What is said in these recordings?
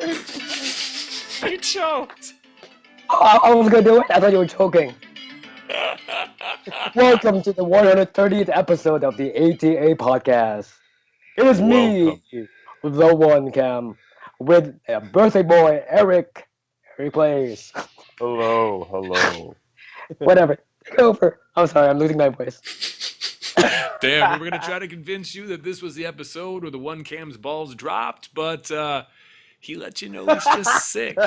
You choked. I was gonna do it. I thought you were choking. Welcome to the 130th episode of the ATA podcast. It is me, the one Cam, with birthday boy Eric. Eric plays. Hello. Whatever. Take over. I'm sorry, I'm losing my voice. Damn, we were gonna try to convince you that this was the episode where the one Cam's balls dropped, but he let you know he's just sick.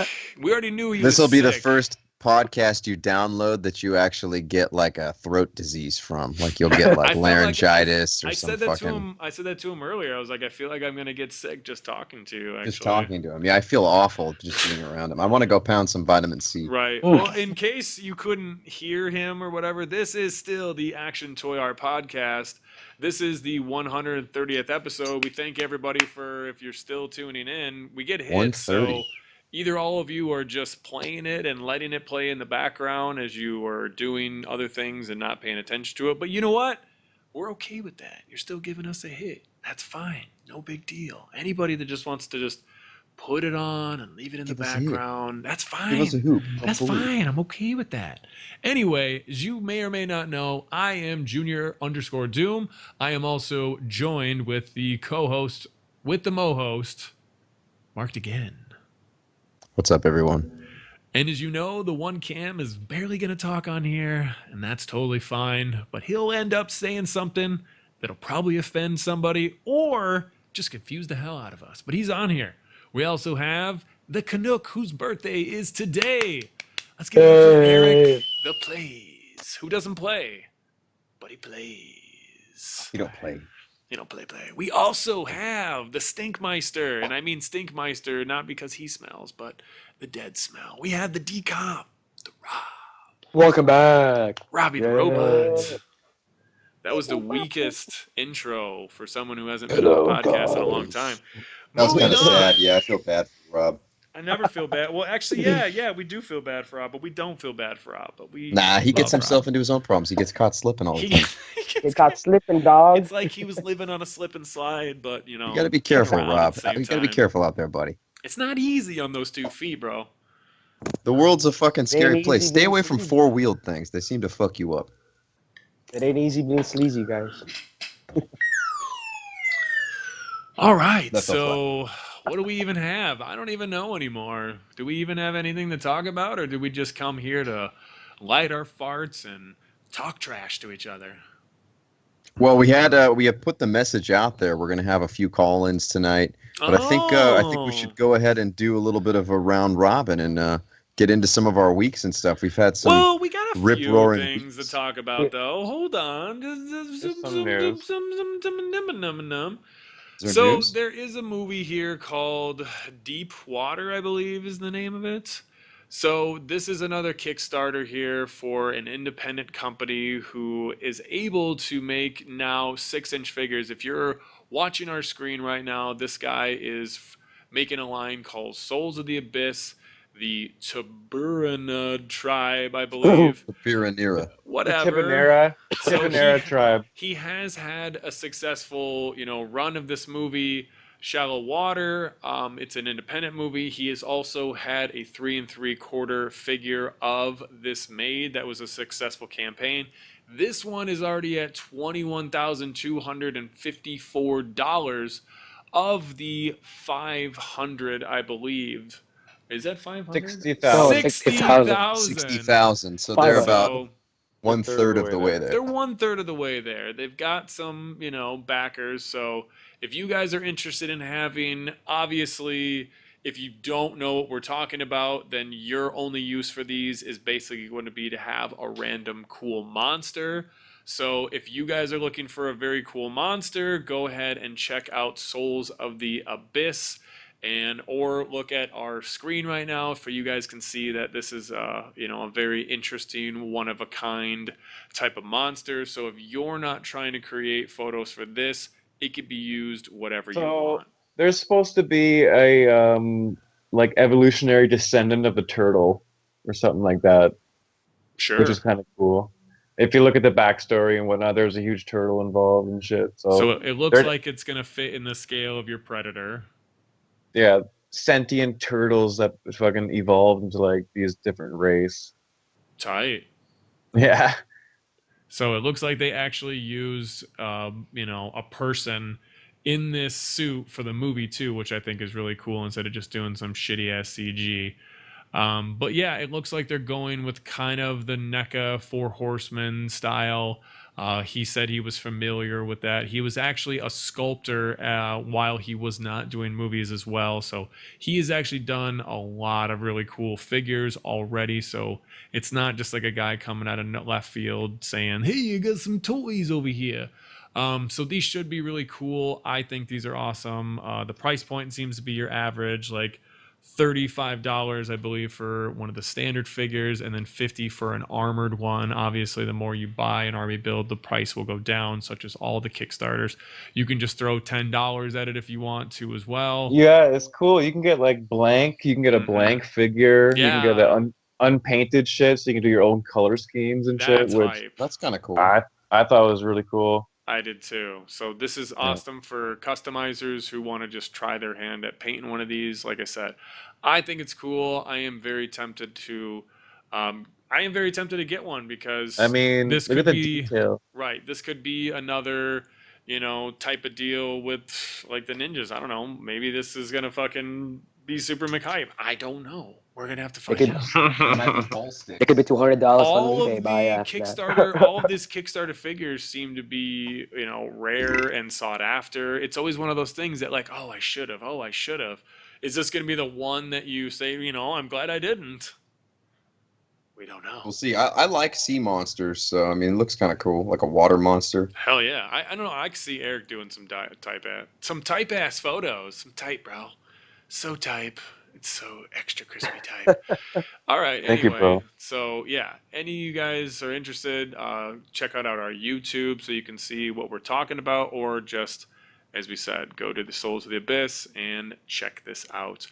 We already knew he was This will be the sick. first podcast you download that you actually get like a throat disease from. Like you'll get like laryngitis or some fucking. I said that to him earlier. I was like, I feel like I'm gonna get sick just talking to you. Actually. Just talking to him. Yeah, I feel awful just being around him. I want to go pound some vitamin C. Right. Well, in case you couldn't hear him or whatever, this is still the Action Toy Art podcast. This is the 130th episode. We thank everybody for, if you're still tuning in, we get hits. 130. So either all of you are just playing it and letting it play in the background as you are doing other things and not paying attention to it. But you know what? We're okay with that. You're still giving us a hit. That's fine. No big deal. Anybody that just wants to just put it on and leave it in the background, that's fine. Give us a hoop. That's fine. I'm okay with that. Anyway, as you may or may not know, I am Junior_Doom. I am also joined with the co-host, with the mo-host, Marked Again. What's up, everyone? And as you know, the one Cam is barely going to talk on here, and that's totally fine. But he'll end up saying something that'll probably offend somebody or just confuse the hell out of us. But he's on here. We also have the Canuck, whose birthday is today. Let's give it up for Eric, the plays. Who doesn't play, but he plays. You don't play. You don't play. We also have the Stinkmeister, and I mean Stinkmeister not because he smells, but the dead smell. We have the Decomp, the Rob. Welcome back. Robbie the Robot. That was the weakest intro for someone who hasn't been on the podcast in a long time. That was kind of Moving on. sad. Yeah, I feel bad for Rob. I never feel bad. Well, actually, yeah, we do feel bad for Rob, but we don't feel bad for Rob. But we He gets love himself Rob. into his own problems. He gets caught slipping all the time. You got slipping, dog. It's like he was living on a slip and slide, but you know. You got to be careful, around at Rob. the same You got to be time. careful out there, buddy. It's not easy on those 2 feet, bro. The world's a fucking scary Ain't place. easy Stay being away from sleazy. four-wheeled things. They seem to fuck you up. It ain't easy being sleazy, guys. All right, That's so what do we even have? I don't even know anymore. Do we even have anything to talk about, or did we just come here to light our farts and talk trash to each other? Well, we had put the message out there. We're gonna have a few call-ins tonight, but I think we should go ahead and do a little bit of a round robin and get into some of our weeks and stuff. We've had some. Well, we got a few rip-roaring things to beats. talk about, though. Hold on. some news. Is there So news? there is a movie here called Deep Water, I believe is the name of it. So this is another Kickstarter here for an independent company who is able to make now 6-inch figures. If you're watching our screen right now, this guy is making a line called Souls of the Abyss, the Tiburana tribe, I believe. Piranira. Whatever. So Tibanera tribe. He has had a successful, run of this movie, Shallow Water. It's an independent movie. He has also had a 3 3/4 figure of this made. That was a successful campaign. This one is already at $21,254 of the 500, I believe. Is that 500? 60,000. 60,000. 60,000. So they're about So, 1/3 of the way there. they're 1/3 of the way there. They've got some, backers. So if you guys are interested in having, obviously, if you don't know what we're talking about, then your only use for these is basically going to be to have a random cool monster. So if you guys are looking for a very cool monster, go ahead and check out Souls of the Abyss. Or look at our screen right now for you guys can see that this is a very interesting one of a kind type of monster. So if you're not trying to create photos for this, it could be used whatever you want. There's supposed to be a like evolutionary descendant of the turtle or something like that, Sure. which is kind of cool. If you look at the backstory and whatnot, there's a huge turtle involved and shit. So So it looks there- like it's gonna fit in the scale of your Predator. yeah, sentient turtles that fucking evolved into like these different race. Tight. Yeah. So it looks like they actually used, a person in this suit for the movie too, which I think is really cool instead of just doing some shitty ass CG. But yeah, it looks like they're going with kind of the NECA Four Horsemen style. He said he was familiar with that. He was actually a sculptor while he was not doing movies as well. So he has actually done a lot of really cool figures already. So it's not just like a guy coming out of left field saying, hey, you got some toys over here. So these should be really cool. I think these are awesome. The price point seems to be your average, like $35, I believe, for one of the standard figures, and then $50 for an armored one. Obviously, the more you buy an army build, the price will go down, such as all the Kickstarters. You can just throw $10 at it if you want to as well. Yeah, it's cool. You can get like blank. You can get a blank figure. You can get Yeah. the unpainted shit, so you can do your own color schemes and shit, That's which hype. That's kind of cool. I thought was really cool. I did too. So this is awesome for customizers who want to just try their hand at painting one of these. Like I said, I think it's cool. I am very tempted to get one because I mean, this look could at the be detail. right. This could be another, type of deal with like the ninjas. I don't know. Maybe this is gonna fucking be super McHype. I don't know. We're gonna have to find could- out. It could be $200 on All eBay of by the after that. Kickstarter, all of these Kickstarter figures seem to be, rare and sought after. It's always one of those things that like, oh, I should have. Oh, I should have. Is this going to be the one that you say, I'm glad I didn't? We don't know. We'll see. I like sea monsters, so I mean, it looks kind of cool, like a water monster. Hell yeah. I don't know. I can see Eric doing some type ass photos. Some type, bro. So type. It's so extra crispy type. All right. Thank you, anyway, bro. So yeah, any of you guys are interested, check out our YouTube so you can see what we're talking about, or just, as we said, go to the Souls of the Abyss and check this out.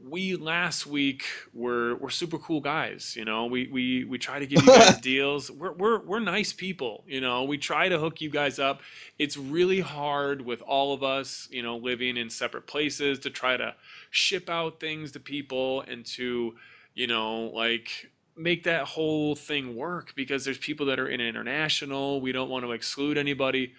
We last week we're super cool guys, we try to give you guys deals. We're nice people, we try to hook you guys up. It's really hard with all of us, living in separate places to try to ship out things to people and to, like make that whole thing work, because there's people that are international. We don't want to exclude anybody.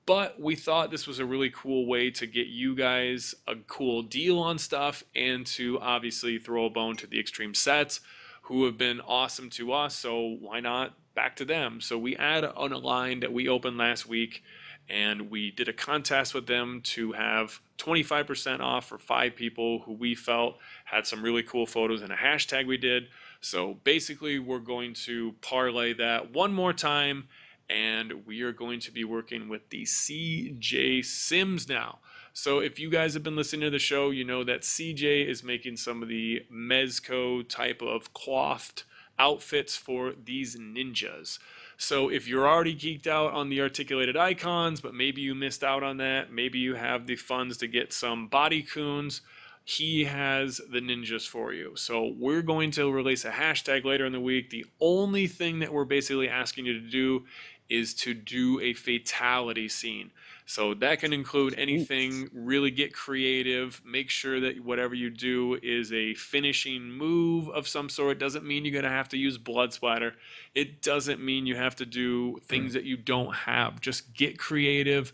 But we thought this was a really cool way to get you guys a cool deal on stuff, and to obviously throw a bone to the Extreme Sets, who have been awesome to us. So why not back to them? So we had on a line that we opened last week, and we did a contest with them to have 25% off for 5 people who we felt had some really cool photos, and a hashtag we did. So basically, we're going to parlay that one more time, and we are going to be working with the CJ Sims now. So if you guys have been listening to the show, you know that CJ is making some of the Mezco type of clothed outfits for these ninjas. So if you're already geeked out on the articulated icons, but maybe you missed out on that, maybe you have the funds to get some body coons, he has the ninjas for you. So we're going to release a hashtag later in the week. The only thing that we're basically asking you to do is to do a fatality scene. So that can include anything. Really get creative. Make sure that whatever you do is a finishing move of some sort. It doesn't mean you're going to have to use blood splatter. It doesn't mean you have to do things that you don't have. Just get creative.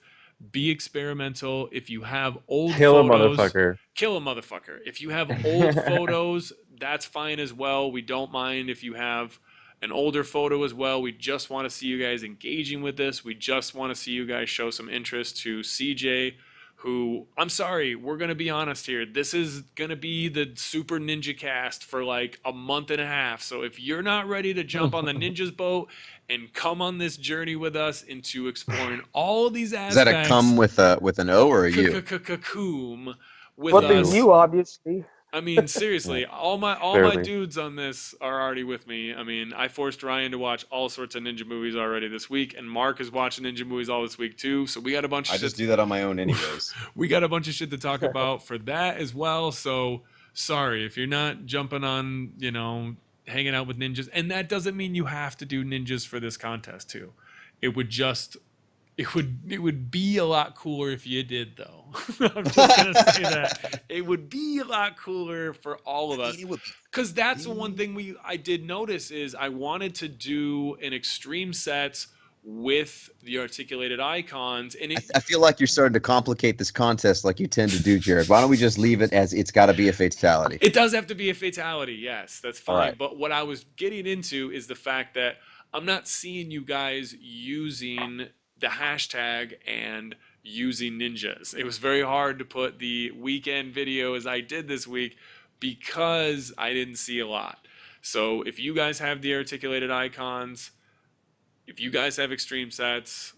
Be experimental. If you have old Kill photos, a motherfucker. kill a motherfucker. If you have old photos, that's fine as well. We don't mind if you have an older photo as well. We just want to see you guys engaging with this. We just want to see you guys show some interest to CJ, who, I'm sorry, we're going to be honest here. This is going to be the Super Ninja Cast for like a month and a half. So if you're not ready to jump on the Ninjas boat and come on this journey with us into exploring all of these Is aspects. that a come with an O or a U? Cocoon with Well, us. then you obviously. I mean, seriously, all my Barely. dudes on this are already with me. I mean, I forced Ryan to watch all sorts of ninja movies already this week, and Mark is watching ninja movies all this week too. So we got a bunch of I shit. just do that on my own anyways. We got a bunch of shit to talk about for that as well. So sorry if you're not jumping on, hanging out with ninjas. And that doesn't mean you have to do ninjas for this contest too. It would just It would be a lot cooler if you did, though. I'm just gonna say that it would be a lot cooler for all of us, it would be. because that's the one thing I did notice is I wanted to do an extreme sets with the articulated icons, and I feel like you're starting to complicate this contest like you tend to do, Jared. Why don't we just leave it as it's got to be a fatality? it does have to be a fatality. Yes, that's fine. All right. But what I was getting into is the fact that I'm not seeing you guys using the hashtag and using ninjas. It was very hard to put the weekend video as I did this week because I didn't see a lot. So if you guys have the articulated icons, if you guys have extreme sets,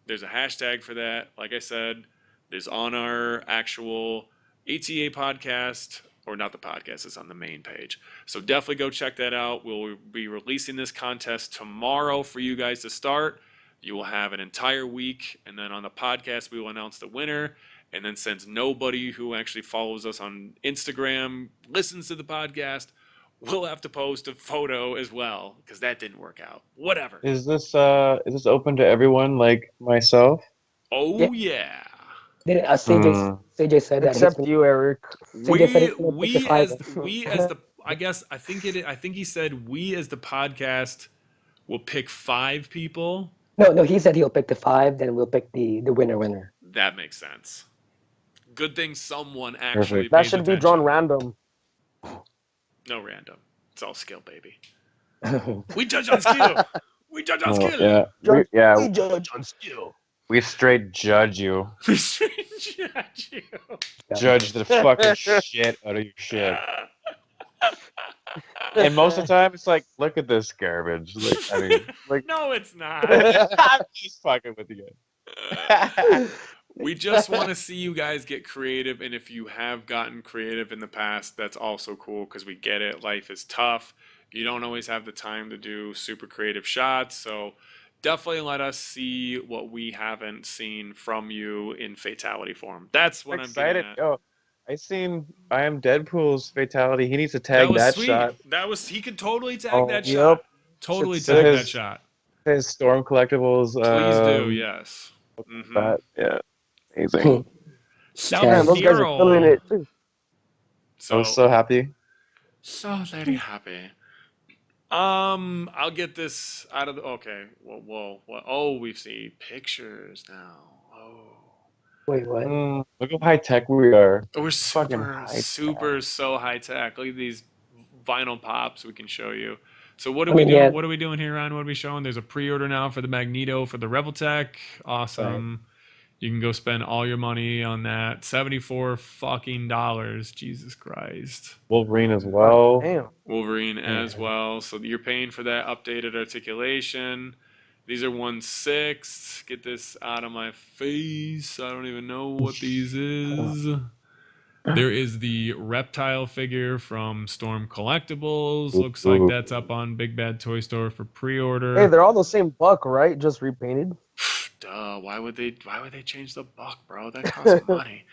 there's a hashtag for that. Like I said, there's on our actual ATA podcast, or not the podcast, it's on the main page. So definitely go check that out. We'll be releasing this contest tomorrow for you guys to start. You will have an entire week, and then on the podcast, we will announce the winner. And then since nobody who actually follows us on Instagram listens to the podcast, we'll have to post a photo as well, because that didn't work out. Whatever. Is this open to everyone like myself? Oh, yeah. Didn't CJ said that. Except you, Eric. CJ said it's gonna pick the five. We as the I guess I think he said we as the podcast will pick 5 people. No, he said he'll pick the 5, then we'll pick the winner. That makes sense. Good thing someone actually That pays should be attention. drawn random. No random. It's all skill, baby. We judge on skill. We judge on skill. Yeah. We judge on skill. We straight judge you. Judge you. Judge the fucking shit out of your shit. And most of the time, it's like, look at this garbage. Like, I mean, like, No, it's not. I'm just fucking with you. We just want to see you guys get creative, and if you have gotten creative in the past, that's also cool because we get it. Life is tough. You don't always have the time to do super creative shots, so definitely let us see what we haven't seen from you in fatality form. That's what I'm excited. getting at. Oh, I am Deadpool's fatality. He needs to tag that sweet. shot. He could totally tag Oh, that yep. shot. Totally So tag that his- shot. His Storm Collectibles. Please do, yes. Mhm. That, yeah, amazing. Damn, those guys are killing it too. I was so happy. So very happy. I'll get this out of the. Okay. Whoa. Oh, we see pictures now. Oh, Wait, what? Look how high tech we are. we're Fucking super so high tech. Look at these vinyl pops we can show you. So what are I we mean, doing? yeah. What are we doing here, Ryan? What are we showing? There's a pre-order now for the Magneto for the Reveltech. Awesome. You can go spend all your money on that. $74 fucking dollars. Jesus Christ. Wolverine as well. Damn. Wolverine as well. So you're paying for that updated articulation. These are 1/6. Get this out of my face. I don't even know what these is. There is the reptile figure from Storm Collectibles. Looks like that's up on Big Bad Toy Store for pre-order. Hey, they're all the same buck, right? Just repainted. Duh, why would they change the buck, bro? That costs money.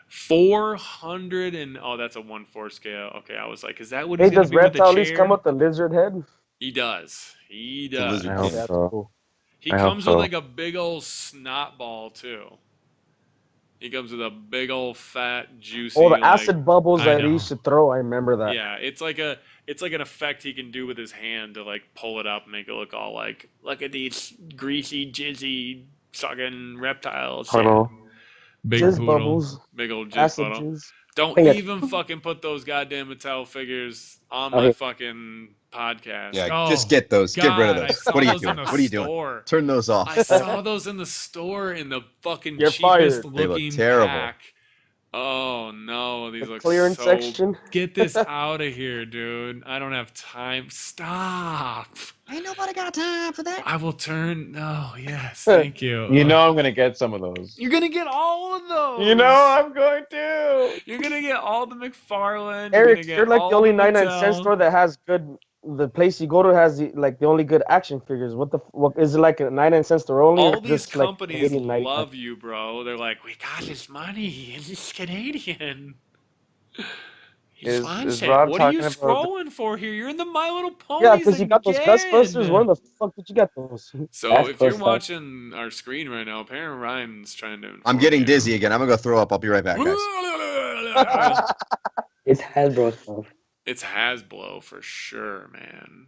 400 and that's a 1/4 scale. Okay, I was like, is that what Hey, he's gonna does be with Reptile the at least chair? come with the lizard head? He does. He The does. lizard I hope That's so. cool. He I hope comes so. with like a big old snot ball too. He comes with a big old fat juicy. Oh, the like- acid bubbles I that know. he used to throw. I remember that. Yeah, it's like an effect he can do with his hand to like pull it up, and make it look all like, look at these greasy, jizzy, sucking reptiles. Puddle. Big Jizz poodle. bubbles. Big old jizz Acid puddle. jizz. Don't Think it- even fucking put those goddamn Mattel figures on Okay. my fucking podcast. Yeah, Oh, just get those. Get rid of God, I those. saw What are you those in doing? the What are you doing? store. Turn those off. I saw those in the store in the fucking You're cheapest fired. They look looking terrible. pack. Oh no, these The look clearance so. section. Get this out of here, dude. I don't have time. Stop. Ain't nobody got time for that. I will turn. No, yes, thank you. You know I'm gonna get some of those. You're gonna get all of those. You know I'm going to. You're gonna get all the McFarlane. Eric, you're, you're like the only 99 Mattel. cent store that has good. The place you go to has the only good action figures. What is it like a 99 cent store only? All or these just like companies 80, 90? love you, bro. They're like, we got this money, and it's Canadian. He's Is- fine, is Chat. Rob What are you talking about scrolling for here? You're in the My Little Ponies Yeah, because you got those Ghostbusters. again. When the fuck did you get those? So That's if you're first off. watching our screen right now, apparently Ryan's trying to. I'm inform getting you. dizzy again. I'm gonna go throw up. I'll be right back, guys. It's Hasbro stuff. It's Hasbro for sure, man.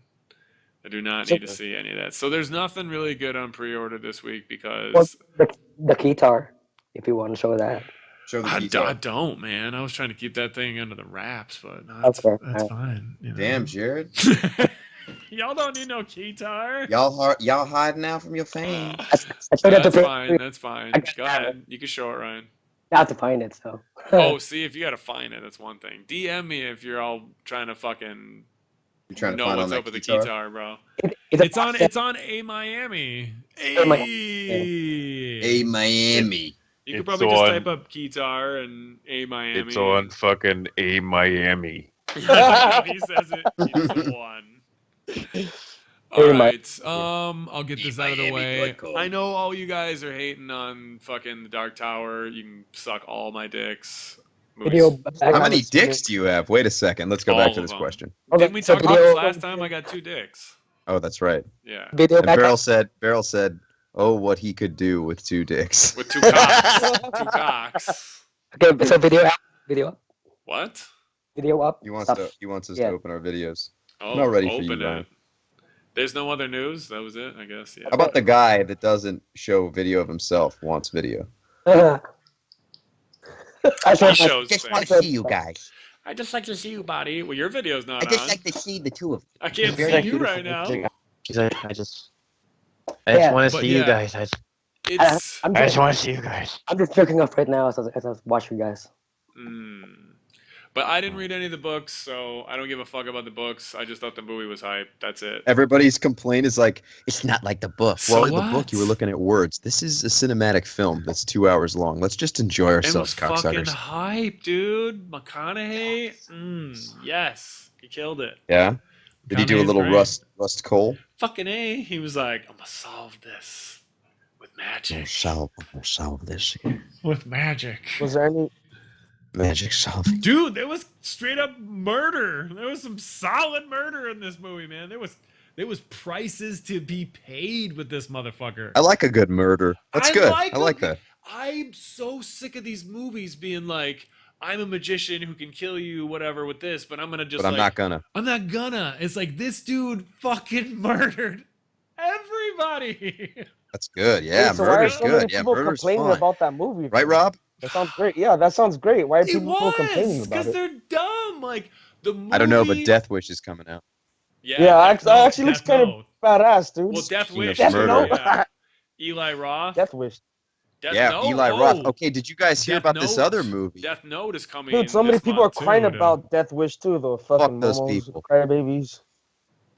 I do not So- need to see any of that. So there's nothing really good on pre-order this week because Well, the Keytar, if you want to show that. Show the I guitar. don't, man. I was trying to keep that thing under the wraps, but no, that's, Okay, that's alright. fine. You know? Damn, Jared. Y'all don't need no keytar. Y'all hiding now from your fame. I showed it to That's fine. That's fine. I got Go that. ahead. You can show it, Ryan. I have to find it, so. Oh, see, if you gotta find it, that's one thing. DM me if you're all trying to fucking You trying to know find what's on that up with the guitar? guitar, bro. It's a It's on A Miami. A Miami. Hey, Miami. You could It's probably just on- type up guitar and A Miami. It's on fucking A Miami. He says it. It's the one. All A Mi- right. I'll get this out of the Miami way. Blood Code. I know all you guys are hating on fucking the Dark Tower. You can suck all my dicks. Video Movies- back How on many the- dicks do you have? Wait a second. Let's go All back to of this them. question. Okay, Didn't we so talk about video- this last time? I got 2 dicks. Oh, that's right. Yeah. Video And back Beryl said, "Oh, what he could do with 2 dicks." With 2 cocks. 2 cocks. Okay, so video up. Video up. What? Video up. He wants Stop. us Yeah. to open our videos. Oh, I'm not ready for open you, it. Ryan. There's no other news. That was it, I guess. Yeah. How about the guy that doesn't show video of himself wants video? I He said shows that. things. see you guys. I just like to see you, buddy. Well, your video's not on. to see the 2 of you. I can't Very see you beautiful. right now. He's like, I just Yeah. want to But see yeah. you guys. It's. I'm I just just, want to see you guys. I'm just jerking off right now as I watch you guys. But I didn't read any of the books, so I don't give a fuck about the books. I just thought the movie was hype. That's it. Everybody's complaint is like, it's not like the book. So Well, in the what? book, you were looking at words. This is a cinematic film that's 2 hours long. Let's just enjoy It was ourselves, fucking cocksuckers. hype, dude. McConaughey, yes, he killed it. Yeah? Did he do a McConaughey's little great. Rust Cole? Fucking A. He was like, I'm gonna solve this with magic. Solve this. With magic. Was there any? Magic solving. Dude, there was straight up murder. There was some solid murder in this movie, man. There was prices to be paid with this motherfucker. I like a good murder. That's good. I like that. I'm so sick of these movies being like, I'm a magician who can kill you, whatever, with this, but I'm gonna just But I'm like, not gonna. I'm not gonna. It's like this dude fucking murdered everybody. That's good. Yeah, Wait, so why are murder's so many good. Yeah, people murder's complaining fun. about that movie? Right, Rob? That sounds great. Yeah, that sounds great. Why are It people complaining was about because it? they're dumb. Like the movie. I don't know, but Death Wish is coming out. Yeah, Death that Note, actually looks Death kind of Note. badass, dude. Well, Death King of Wish. Death Murder. Note. Yeah. Eli Roth. Death Wish. Death Yeah, Note? Eli Roth. Oh, Okay, did you guys hear Death about this Note. other movie? Death Note is coming. Dude, so many this people are month, too, crying dude. about Death Wish too, though. Fucking those momos, people. crybabies.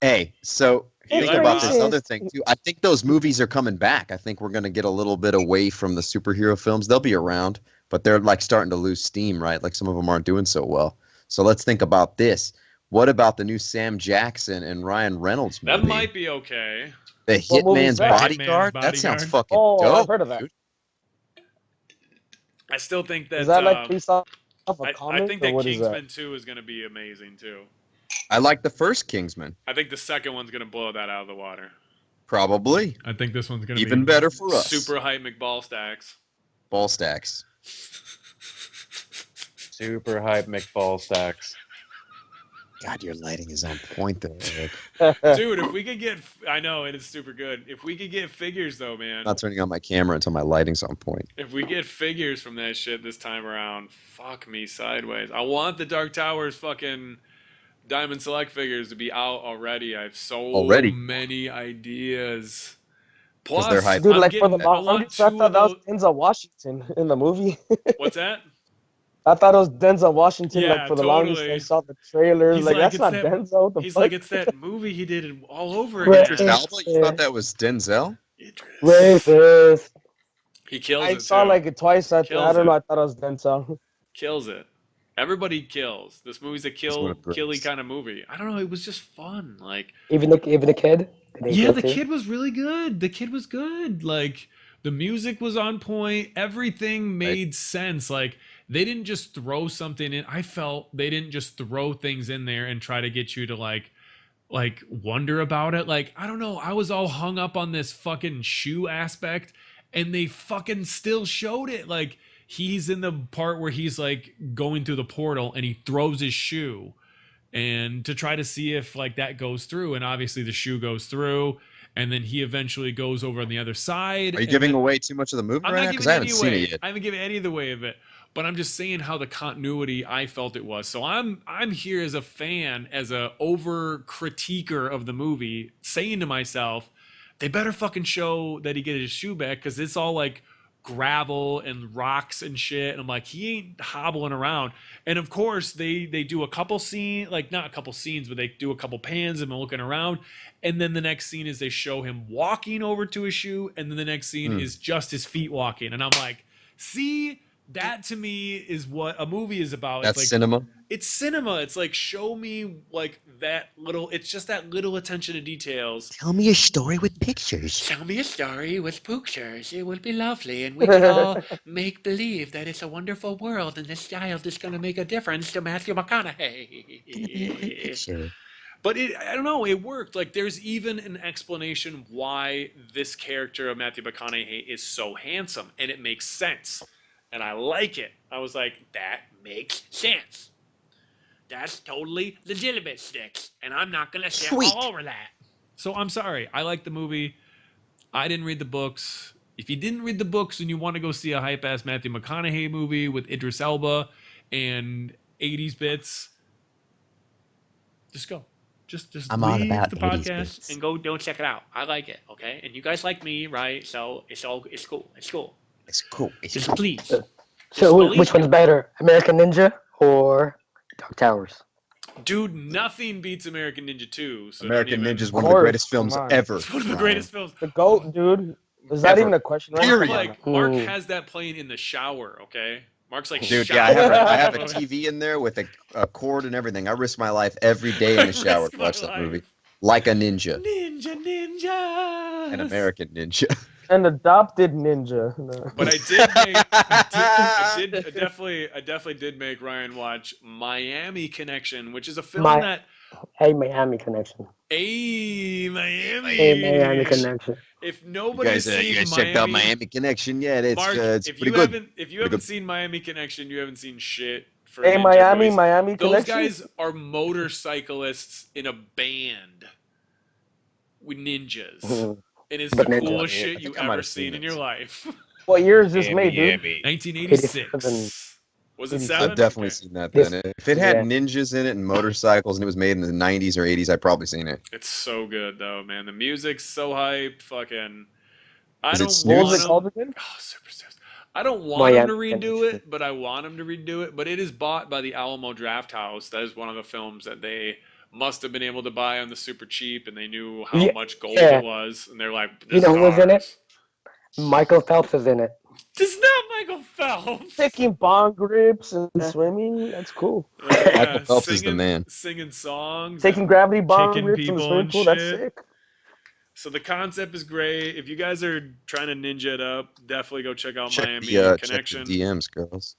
Hey, so Eli think about this Roth. other thing too. I think those movies are coming back. I think we're going to get a little bit away from the superhero films. They'll be around, but they're like starting to lose steam, right? Like some of them aren't doing so well. So let's think about this. What about the new Sam Jackson and Ryan Reynolds movie? That might be okay. The What movie is Hitman's that? Bodyguard? Hitman's That sounds Bodyguard. fucking Oh, dope. I've heard of that. dude. I still think that. Is that like based off a I comic, think or that what is that? Kingsman 2 is going to be amazing too. I like the first Kingsman. I think the second one's going to blow that out of the water. Probably. I think this one's going to Even be better for us. super hype McBall stacks. Ball stacks. Super hype McBall stacks. God, your lighting is on point there, Eric. Dude, if we could get, I know it is super good. If we could get figures though, man. Not turning on my camera until my lighting's on point. If we get figures from that shit this time around, fuck me sideways. I want the Dark Towers fucking Diamond Select figures to be out already. I have so Already? many ideas. 'Cause Plus, they're hype. Dude, I'm like for the getting- I want longest, I two thought of that was those- Denzel Washington in the movie. What's that? I thought it was Denzel Washington. Yeah, like for the longest, totally. I saw the trailer. He's Like like, that's it's not that- Denzel. What the He's fuck? like, it's that movie he did it all over Right. Idris again. Elba? You thought that was Denzel? Idris. Racist. He kills I it saw too. like it twice. I Kills don't know. it. I thought it was Denzel. Kills it. Everybody kills. This movie's a what kill, it brings. killy kind of movie. I don't know. It was just fun. Like, Even the kid. Did they yeah, kill the too? kid was really good. The kid was good. Like, the music was on point. Everything made sense. Like, they didn't just throw something in. I felt they didn't just throw things in there and try to get you to like wonder about it. Like, I don't know, I was all hung up on this fucking shoe aspect, and they fucking still showed it. Like, he's in the part where he's like going through the portal and he throws his shoe, and to try to see if like that goes through, and obviously the shoe goes through, and then he eventually goes over on the other side. Are you giving away too much of the movie I'm right not now? giving Because I haven't any seen away. it yet. I haven't given any of the way of it, but I'm just saying how the continuity I felt it was. So I'm here as a fan, as a over critiquer of the movie, saying to myself, they better fucking show that he get his shoe back, because it's all like gravel and rocks and shit, and I'm like, he ain't hobbling around. And of course they do a couple scenes, like not a couple scenes, but they do a couple pans of him looking around, and then the next scene is they show him walking over to his shoe, and then the next scene is just his feet walking, and I'm like, see, that to me is what a movie is about. That's it's like cinema. it's cinema. It's like, show me like that little, it's just that little attention to details. Tell me a story with pictures. Tell me a story with pictures. It will be lovely, and we can all make believe that it's a wonderful world, and this child is going to make a difference to Matthew McConaughey. Picture. But I don't know, it worked. Like, there's even an explanation why this character of Matthew McConaughey is so handsome, and it makes sense. And I like it. I was like, that makes sense. That's totally legitimate, Sticks. And I'm not going to shit all over that. So I'm sorry. I like the movie. I didn't read the books. If you didn't read the books and you want to go see a hype-ass Matthew McConaughey movie with Idris Elba and 80s bits, just go. Just I'm all leave about the 80s podcast bits. and go check it out. I like it, okay? And you guys like me, right? So it's cool. It's cool. It's cool. It's Just cool. please. So believe which one's better, American Ninja or Dark Towers? Dude, nothing beats American Ninja 2. So American don't even- Ninja is Of one of the course, greatest films come on. ever. It's one of the Ryan. greatest films. The GOAT, dude. Is that Ever. even a question? Right? Period. Like, Mark Ooh. has that playing in the shower, okay? Mark's like, Dude, shower. yeah, I have a TV in there with a cord and everything. I risk my life every day in the shower to watch that movie. Like a ninja. Ninja. An American ninja. An adopted ninja. No. But I definitely did make Ryan watch Miami Connection, which is a film My- that Hey, Miami Connection. Miami. Hey, Miami Connection. If You nobody's guys, seen checked out Miami Connection yet? It's Mark, it's if pretty you good. haven't good. seen Miami Connection, you haven't seen shit. For Hey, ninja Miami, movies. Miami Those Connection. guys are motorcyclists in a band with ninjas, and it's the But ninja. coolest Yeah, I shit you think I might ever have seen seen in this. your life. What year is this made, dude? 1986. 87. Was it 87. seven? I've definitely Okay. seen that Yes. then. If it had Yeah. ninjas in it and motorcycles and it was made in the 90s or 80s, I'd probably seen it. It's so good though, man. The music's so hype. Fucking. I Is it don't Snooze? What want was it them. called again? Oh, super serious. I don't want him Miami to redo Connection. it, but I want him to redo it. But it is bought by the Alamo Draft House. That is one of the films that they must have been able to buy on the super cheap, and they knew how Yeah, much gold yeah. it was, and they're like, You "This know is who was in it? ours." Michael Phelps is in it. It's not Michael Phelps. Taking bong grips and swimming. That's cool. Michael Phelps is the singing- man. Singing songs. Taking and- gravity bong kicking grips in the people swimming and pool. That's shit. sick. So the concept is great. If you guys are trying to ninja it up, definitely go check out Check Miami the Connection. DMs, girls.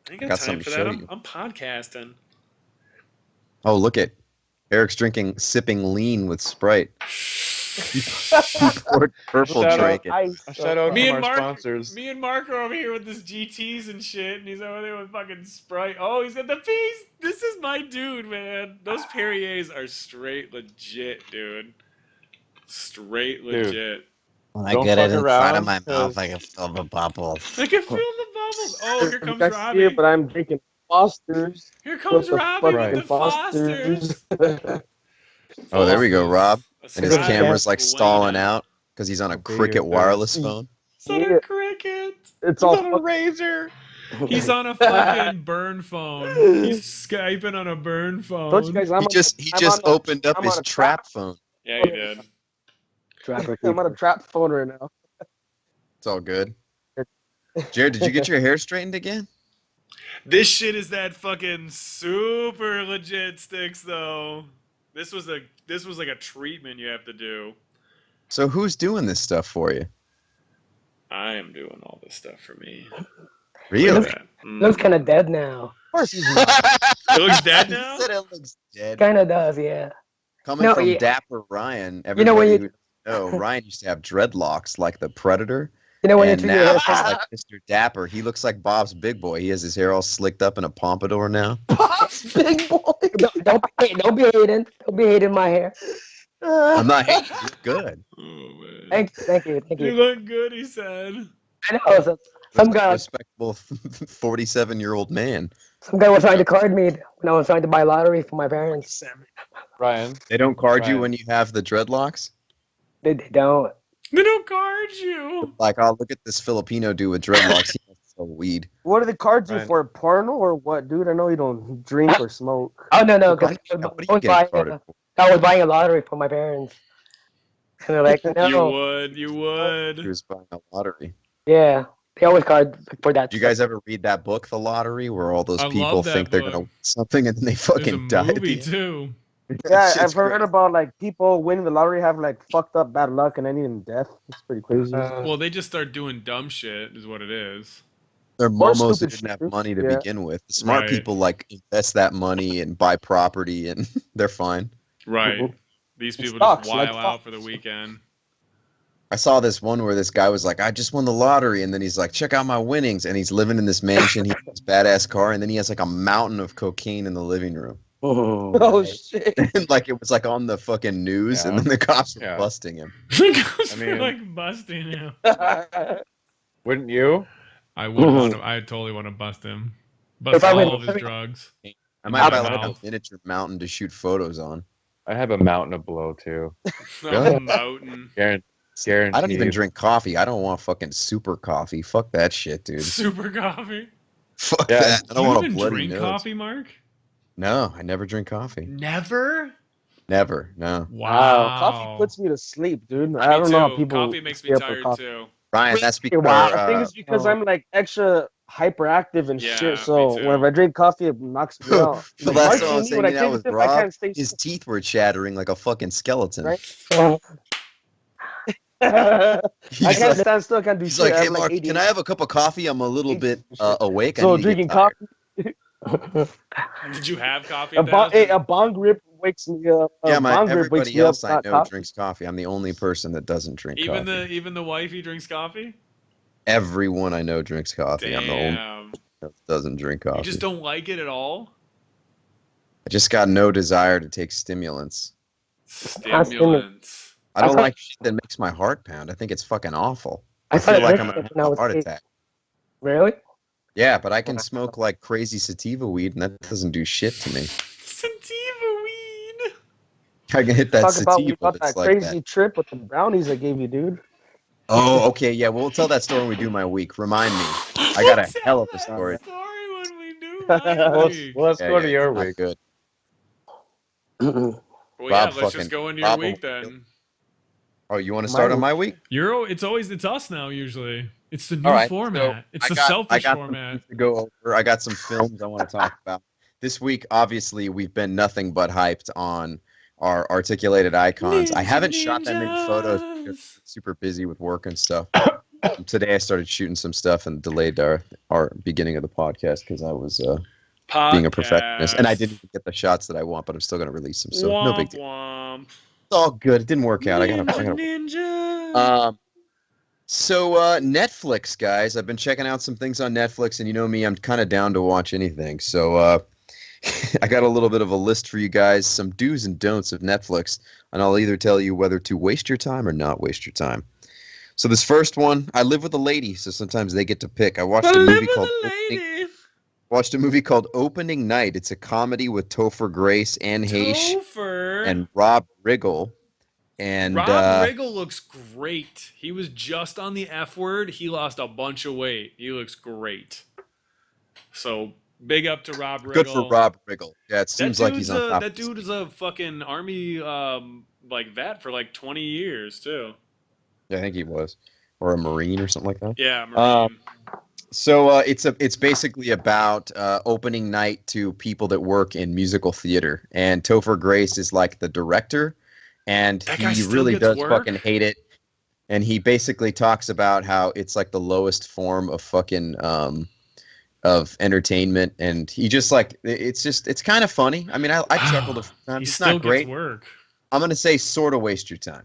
I ain't got got time something for to that. show I'm, you. I'm podcasting. Oh, look at Eric's sipping lean with Sprite. He poured purple Shout out- drink. Ice. A shout out Me to and our Mark- sponsors. Me and Mark are over here with this GTs and shit, and he's over there with fucking Sprite. Oh, he's got the piece. This is my dude, man. Those Perriers are straight legit, dude. Straight Dude. legit. When I Don't get it fuck inside around, of my mouth, 'cause- I can feel the bubbles. I can feel the bubbles. Oh, here comes You guys see Robbie. it, but I'm drinking Foster's. Here comes What the Robbie fuck with Right. the Fosters. Oh, there we go, Rob. Fosters. And his Right. camera's like stalling Lena. out because he's on a I'll be Cricket your wireless third. phone. It's on Yeah. a cricket. It's all on a razor. He's on a fucking burn phone. He's Skyping on a burn phone. Don't you guys? He just I'm on a- opened up I'm his on a trap phone. Yeah, he did. Trapper I'm on a Keeper. trap phone right now. It's all good. Jared, did you get your hair straightened again? This shit is that fucking super legit Sticks though. This was like a treatment you have to do. So who's doing this stuff for you? I am doing all this stuff for me. Really? Look at that. Looks kind of dead now. Of course he's not. It looks dead He now? said it looks dead. Kind of does, yeah. Coming No, from yeah. Dapper Ryan, You know when everybody you- who know Ryan used to have dreadlocks like the Predator. You know when you And treat your now hair he's so like Mr. Dapper. He looks like Bob's big boy. He has his hair all slicked up in a pompadour now. Pops, big boy. don't be hating. Don't be hating my hair. I'm not hating. You're good. Oh, man. Thank you. You look good, he said. I know. Some Looks like a guy, respectable 47-year-old man. some guy was trying to card me when I was trying to buy lottery for my parents. Ryan. They don't card you Right. when you have the dreadlocks? They don't. They don't card you. Like, oh, look at this Filipino dude with dreadlocks. He must sell weed. What do the cards do Right. for? Porno or what, dude? I know you don't drink or smoke. Oh no, What because are you getting carded for? I was buying a lottery for my parents. And they're like, You no, would. You He would. was buying a lottery. yeah, they always card for that. Did you guys ever read that book, The Lottery, where all those I people love that think they're book. going to win something and then they There's a fucking die? at movie, the end? too. Yeah, Shit's I've heard crazy. about like people winning the lottery have like fucked up bad luck and ending in death. It's pretty crazy. Well, they just start doing dumb shit, is what it is. They're momos that stupid didn't have shit. money to Yeah. begin with. The smart Right. people like invest that money and buy property, and they're fine. Right. Mhm. These people Stocks, just like while out stocks. for the weekend. I saw this one where this guy was like, "I just won the lottery," and then he's like, "Check out my winnings," and he's living in this mansion, he has this badass car, and then he has like a mountain of cocaine in the living room. Oh shit! And like it was like on the fucking news, and Yeah. then the cops were Yeah. busting him. I mean- like busting him. Wouldn't you? I would want to. I totally want to bust him. Bust If I all win- of his drugs. I might buy Out like a mouth. miniature mountain to shoot photos on. I have a mountain of blow too. A mountain. Guaranteed. I don't even drink coffee. I don't want fucking super coffee. Fuck that shit, dude. Super coffee. Fuck Yeah. that. I Do don't you want a even bloody drink nose. coffee, Mark? No, I never drink coffee. Never. Never. No. Wow. Coffee puts me to sleep, dude. Me I don't know how too. people. Coffee makes me stay up for tired coffee. too. Ryan, that's because Wow. I think it's because I'm like extra hyperactive and Yeah, shit. me So too. whenever I drink coffee, it knocks me out. the Like, last Mark time I was and me, when hanging out take with a sip, I Rob, can't stay his teeth were chattering like a fucking skeleton. Right? Uh, He's I can't like, stand still. I can't do he's shit. like, I hey have, Mark, ADHD. can I have a cup of coffee? I'm a little bit awake. I So need to get drinking tired." coffee, Did you have coffee? a, at the house? a bong rip wakes me up. Yeah, a bong rip wakes everybody me up, else I not know coffee. drinks coffee. I'm the only person that doesn't drink Even coffee. the even the wifey drinks coffee. Everyone I know drinks coffee. I'm the only Damn. one that doesn't drink coffee. You just don't like it at all. I just got no desire to take stimulants. Stimulants. I don't thought- like shit that makes my heart pound. I think it's fucking awful. I I feel like started I'm drinking gonna it when I have a was heart 8. attack. Really? Yeah, but I can smoke like crazy sativa weed, and that doesn't do shit to me. Sativa weed. I can hit that Talk about you sativa got that's that like crazy that. trip with the brownies I gave you, dude. Oh, okay, yeah. We'll tell that story when we do my week. Remind me. I got a Tell hell of a that story. story when we do Well, my Well, week. let's Yeah, go to yeah, your it's not week. good. Mm-mm. Well, yeah, Rob let's just fucking- go into your Rob week will- then. Oh, you want to start on my week? It's us now usually. It's the new All right, format. so It's I the got selfish some format. things to go over. I got some films I want to talk about. This week, obviously, we've been nothing but hyped on our articulated icons. I haven't shot that many photos because I'm super busy with work and stuff. Today I started shooting some stuff and delayed our beginning of the podcast because I was being a perfectionist. And I didn't even get the shots that I want, but I'm still going to release them. So no big deal. Womp. It's all good. It didn't work out. I Ninja, gotta ninja. So Netflix, guys, I've been checking out some things on Netflix, and you know me, I'm kind of down to watch anything. So I got a little bit of a list for you guys, some do's and don'ts of Netflix, and I'll either tell you whether to waste your time or not waste your time. So this first one, I live with a lady, so sometimes they get to pick. I watched a movie called Opening Night. It's a comedy with Topher Grace, Anne Heche, Topher. and Rob Riggle. And Rob Riggle looks great. He was just on the F word. He lost a bunch of weight. He looks great. So big up to Rob Riggle. good for Rob Riggle. Yeah, it That seems like he's dude's on top. That dude is a fucking army like vet for like 20 years too. Yeah, I think he was, or a Marine or something like that. Yeah, Marine. So it's basically about opening night to people that work in musical theater, and Topher Grace is like the director, and That guy he still really gets does work? fucking hate it, and he basically talks about how it's like the lowest form of fucking of entertainment, and he just like it's kind of funny. I mean, I chuckled a few He times. It's still not great. gets work. I'm gonna say sort of waste your time.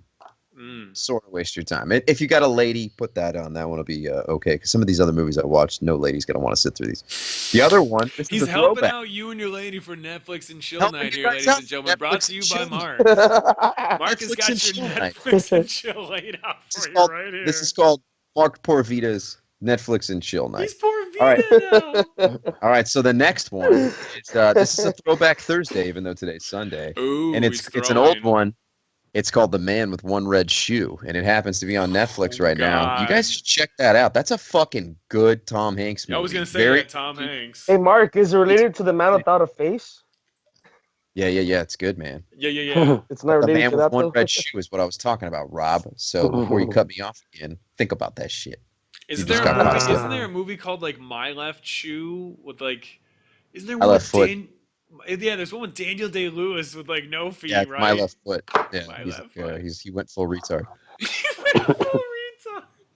Mm. Sort of waste your time. If you got a lady, put that on. That one will be okay. Because some of these other movies I watched, no lady's gonna want to sit through these. The other one, this He's is a helping throwback. out you and your lady for Netflix and chill Helping night you here, guys ladies out and for gentlemen. Brought Netflix to you and by chill Mark. Mark has Netflix got and your chill night. Netflix and chill laid out This is for you called, right here. this is called Mark Porvita's Netflix and Chill Night. He's poor All right. Vita now. All right, so the next one is this is a throwback Thursday, even though today's Sunday, Ooh, and he's it's an old throwing. one. It's called The Man with One Red Shoe, and it happens to be on Netflix Oh, right now. You guys God. should check that out. That's a fucking good Tom Hanks movie. I was gonna say Very, that Tom Hanks. Hey, Mark, is it related to the man without a face? yeah, it's good, man. Yeah. It's not The related Man to with that, One though. Red Shoe is what I was talking about, Rob. So before you cut me off again, think about that shit. Isn't just there a got movie? busted. Isn't there a movie called like My Left Shoe with like? Isn't there My one Left with Foot. Yeah, there's one with Daniel Day Lewis with like no feet, Yeah, it's right? My Left Foot. Yeah, My he's, Left Foot. he went full retard.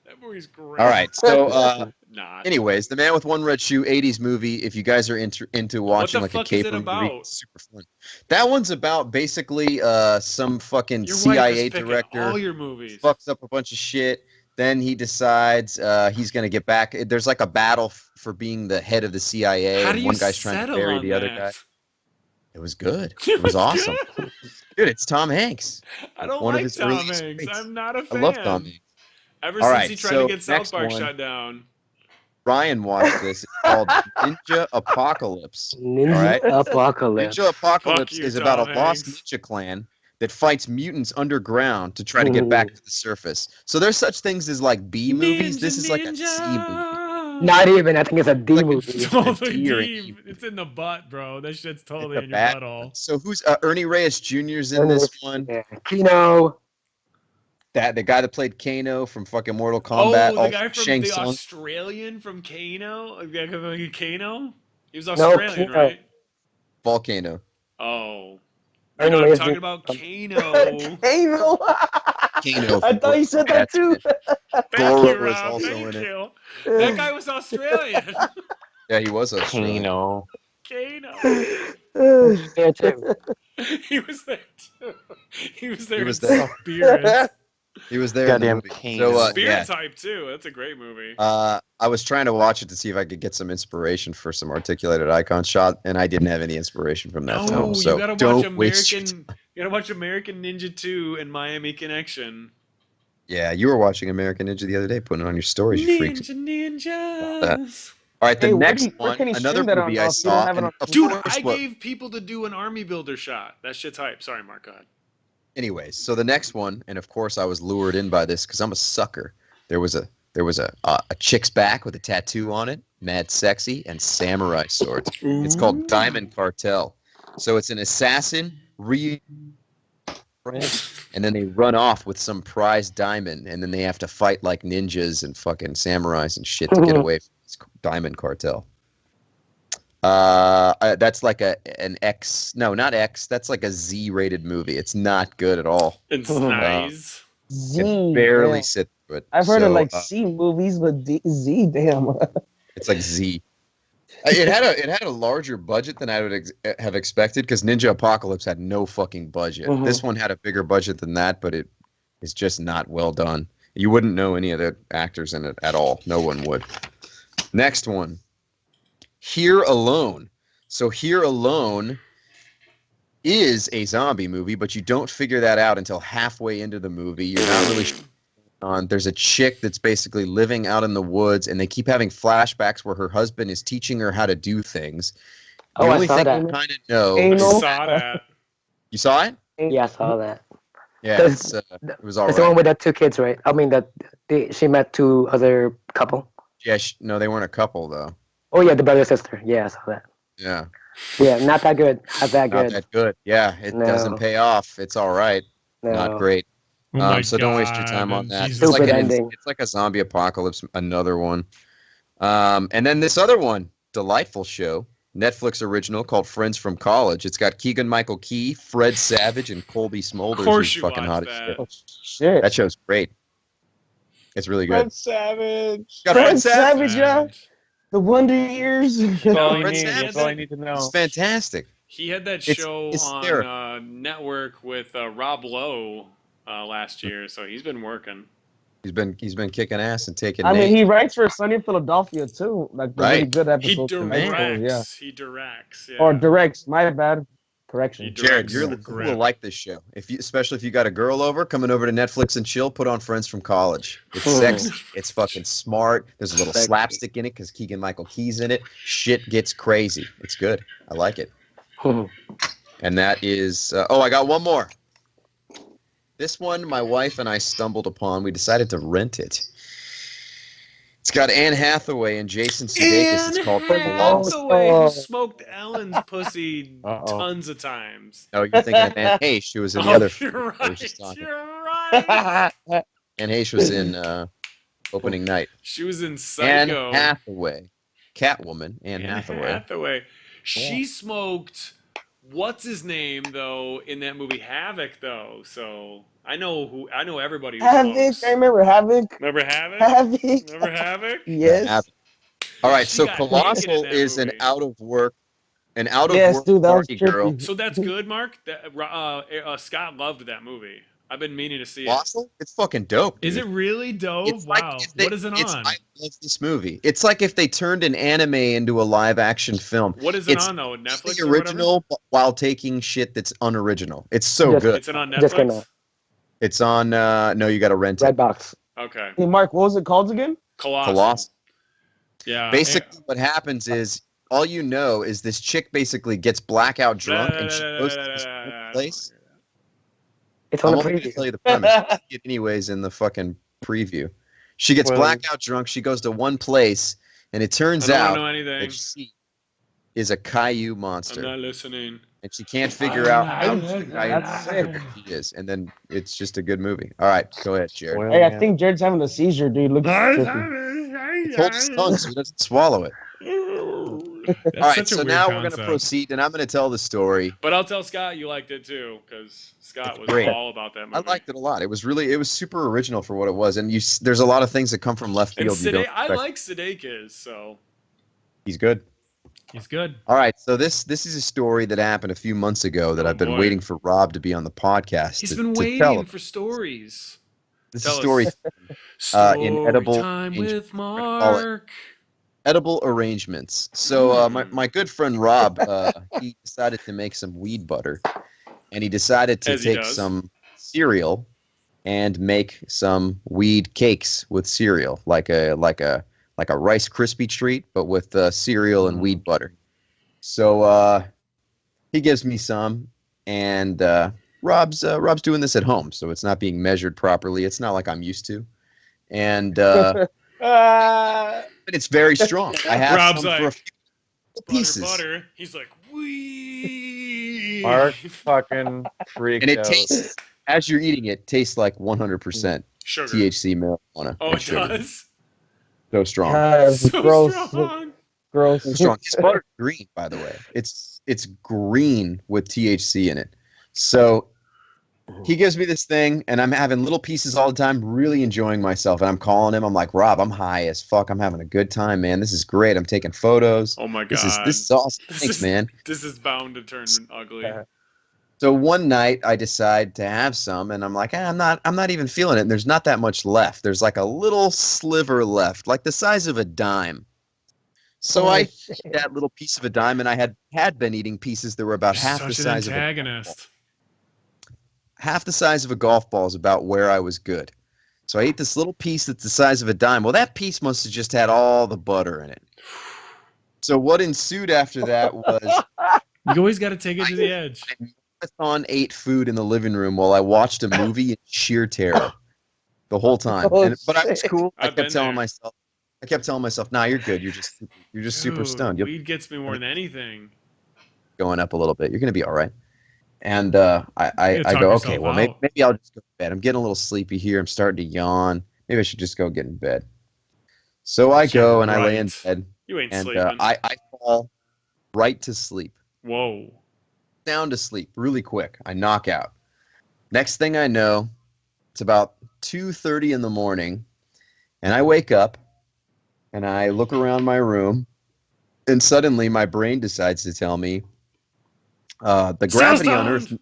That movie's great. All right, so Not. anyways, The Man with One Red Shoe, 80s movie. If you guys are into watching the like a fuck is it caper movie, about? it's super fun. That one's about basically some fucking Your wife CIA is picking director all your movies. fucks up a bunch of shit. Then he decides he's gonna get back. There's like a battle for being the head of the CIA, How do and you one guy's trying to settle bury on the other that? guy. It was good. It was awesome, dude. It's Tom Hanks. I don't One of like his Tom earliest Hanks. greats. I'm not a I fan. love Tom Hanks. Ever All since right, he tried so to get South next Park one. shut down. Ryan watched this. It's called Ninja Apocalypse. Ninja All right. Apocalypse. Ninja Apocalypse you, is about a Tom lost Hanks. ninja clan that fights mutants underground to try to get back to the surface. So there's such things as like B movies. This is like a C movie. Not even. I think it's a D Like a movie. D- Totally D or an deep. E movie. It's in the butt, bro. That shit's totally It's a in your bad butthole. So who's Ernie Reyes Jr.'s in this one? Yeah. Kino. That the guy that played Kano from fucking Mortal Kombat. Oh, the also guy from Shang the Tsung. Australian from Kano? The guy from Kano? He was No, Australian, Kano. right? Volcano. Oh. Ernie No, I'm Reyes talking Jr. about Kano. Kano Kano. I from thought you said that Mortal too. Thank Goro you, was Rob. also Thank in it. you. That guy was Australian. Yeah, he was Australian. Kano. Kano. Yeah, too. He was there too. He was there He was in there. spirit. He was there in the Goddamn movie. Kano. So Spirit yeah. Type too. That's a great movie. I was trying to watch it to see if I could get some inspiration for some articulated icon shot, and I didn't have any inspiration from that No, film. So you gotta watch don't waste your American. You gotta watch American Ninja 2 and Miami Connection. Yeah, you were watching American Ninja the other day, putting it on your stories, you freaks. Ninjas. All right, the Hey, where next where one, can he another stream that on movie now I if you don't saw, have it and on- of Dude, course I what- gave people to do an army builder shot. That shit's hype. Sorry, Mark. Go ahead. anyways, so the next one, and of course I was lured in by this because I'm a sucker. There was a chick's back with a tattoo on it, mad sexy, and samurai swords. It's called Diamond Cartel. So it's an assassin and then they run off with some prized diamond, and then they have to fight like ninjas and fucking samurais and shit to get away from this Diamond Cartel. That's like an X. No, not X. That's like a Z-rated movie. It's not good at all. It's nice. Z. Can barely damn. sit through it. I've heard of So, like C movies, but Z, damn. it's like Z. It had a larger budget than I would have expected because Ninja Apocalypse had no fucking budget. Mhm. This one had a bigger budget than that, but it is just not well done. You wouldn't know any of the actors in it at all. No one would. Next one, Here Alone. So Here Alone is a zombie movie, but you don't figure that out until halfway into the movie. You're not really sure what's on. There's a chick that's basically living out in the woods, and they keep having flashbacks where her husband is teaching her how to do things. The Oh, I only saw thing that. you kind of know. I Anal. saw that. You saw it? Yeah, I saw that. Yeah, That's- it was all It's the one right. with the two kids, right? I mean, she met two other couple. Yeah, no, they weren't a couple though. Oh yeah, the brother sister. Yeah, I saw that. Yeah, Yeah, not that good. Not that not good. that good. Yeah, it No. doesn't pay off. It's all right, No. not great. Oh my So don't waste your God, time on that. Jesus It's like, Stupid an, ending. it's like a zombie apocalypse, another one. And then this other one, delightful show, Netflix original called Friends from College. It's got Keegan-Michael Key, Fred Savage, and Colby Smulders. Of course who's you fucking hot watched as that. shit. Oh, shit. That show's great. It's really good. Fred Savage. Got Fred Savage, yeah. The Wonder Years. That's all you Prince need. Adam. That's all you need to know. It's fantastic. He had that It's- show it's on there. network with Rob Lowe last year, so he's been working. He's been kicking ass and taking I mean, names. he writes for Sunny in Philadelphia too. Like the really Right. good He episodes. in high school, directs. yeah. He directs. Yeah. Or directs. My bad. Correction. He Jared, directs you great. will like this show. Especially if you got a girl coming over to Netflix and chill, put on Friends from College. It's sexy. It's fucking smart. There's a little Sexy. slapstick in it because Keegan Michael Key's in it. Shit gets crazy. It's good. I like it. And that is. I got one more. This one, my wife and I stumbled upon. We decided to rent it. It's got Anne Hathaway and Jason Sudeikis. It's called The Lost. Hathaway, who smoked Ellen's pussy Uh-oh. tons of times. Oh, you're thinking of Anne Heche, who was in the Oh, other. you're we were just right. talking. You're right. Anne Heche was in opening night. She was in Anne Psycho. Hathaway, Catwoman. Anne Hathaway. Hathaway. She smoked. What's his name though in that movie Havoc though? So I know everybody who Havoc. smokes. I remember Havoc. Remember Havoc? Havoc. Remember Havoc? Yes. All right, She so got naked in Colossal that is an movie. out of work Yes, dude, that was party girl. trippy. So that's good, Mark. Scott loved that movie. I've been meaning to see it. Colossal? It's fucking dope. Is dude. it really dope? It's like Wow. if they- What is it on? I love this movie. It's like if they turned an anime into a live action film. What is it it's on though? Netflix the or whatever? original while taking shit that's unoriginal. It's so Yes. good. It's it on Just Netflix? gonna- It's on no, you got to rent it. Redbox. Okay. Hey, Mark, what was it called again? Colossal. Yeah. Basically what happens is all you know is this chick basically gets blackout drunk and she goes to this one place. It's I'm on the only going to preview. tell you the premise. I'll tell you anyways in the fucking preview. She gets Well- blackout drunk. She goes to one place, and it I turns don't out know anything. that she is a Caillou I'm monster, not listening. and she can't figure out how That's sick. she is. And then it's just a good movie. All right, go ahead, Jared. Well, Hey, I yeah. think Jared's having a seizure, dude. Look trippy. Hold his tongue so he doesn't swallow it. That's All right, such a so weird now we're going to concept. proceed, and I'm going to tell the story. But I'll tell Scott you liked it too, because Scott It's was great. all about that movie. I liked it a lot. It was super original for what it was, and there's a lot of things that come from left And field. You don't I expect. like Sudeikis, so He's good. he's good. All right, so this is a story that happened a few months ago that Oh, I've been boy. waiting for Rob to be on the podcast. He's to, been to tell. waiting for stories. This tell is us. story Story in edible time angel- with call it. Mark. edible arrangements. So Hmm. my good friend Rob, he decided to make some weed butter, and he decided to As he take does. some cereal and make some weed cakes with cereal, like a Rice Krispie treat, but with cereal and weed butter. So he gives me some, and Rob's doing this at home, so it's not being measured properly. It's not like I'm used to, and but it's very strong. I have Rob's some for a like, few pieces, Butter. He's like, wee. Mark fucking freaked and it out. tastes as you're eating it. Tastes like 100% Sugar. THC marijuana. Oh, and it sugar. does. So strong. Guys, So gross. strong. Gross. So strong. His butter's green, by the way. It's green with THC in it. So he gives me this thing, and I'm having little pieces all the time, really enjoying myself. And I'm calling him. I'm like, Rob, I'm high as fuck. I'm having a good time, man. This is great. I'm taking photos. Oh my god. This is awesome. This Thanks, is- man. This is bound to turn ugly. So one night I decide to have some, and I'm like, I'm not even feeling it. And there's not that much left. There's like a little sliver left, like the size of a dime. So I eat that little piece of a dime, and I had been eating pieces that were about half the Such an size of antagonist. half the size of a golf ball is about where I was good. So I ate this little piece that's the size of a dime. Well, that piece must have just had all the butter in it. So what ensued after that was You always got to take it to the edge. marathon ate food in the living room while I watched a movie in sheer terror the whole time. Oh, But I was shit. cool. I I've been kept telling there. myself, nah, you're good. You're just super Dude, stoned. You're Weed gets me more than anything. going up a little bit. You're gonna be all right. And I gotta go, talk okay, yourself well out. maybe I'll just go to bed. I'm getting a little sleepy here. I'm starting to yawn. Maybe I should just go get in bed. So I go and I lay in right. bed, You ain't and sleeping. I fall right to sleep. Whoa. Down to sleep really quick. I knock out. Next thing I know, it's about 2:30 in the morning, and I wake up, and I look around my room, and suddenly my brain decides to tell me the gravity on Earth,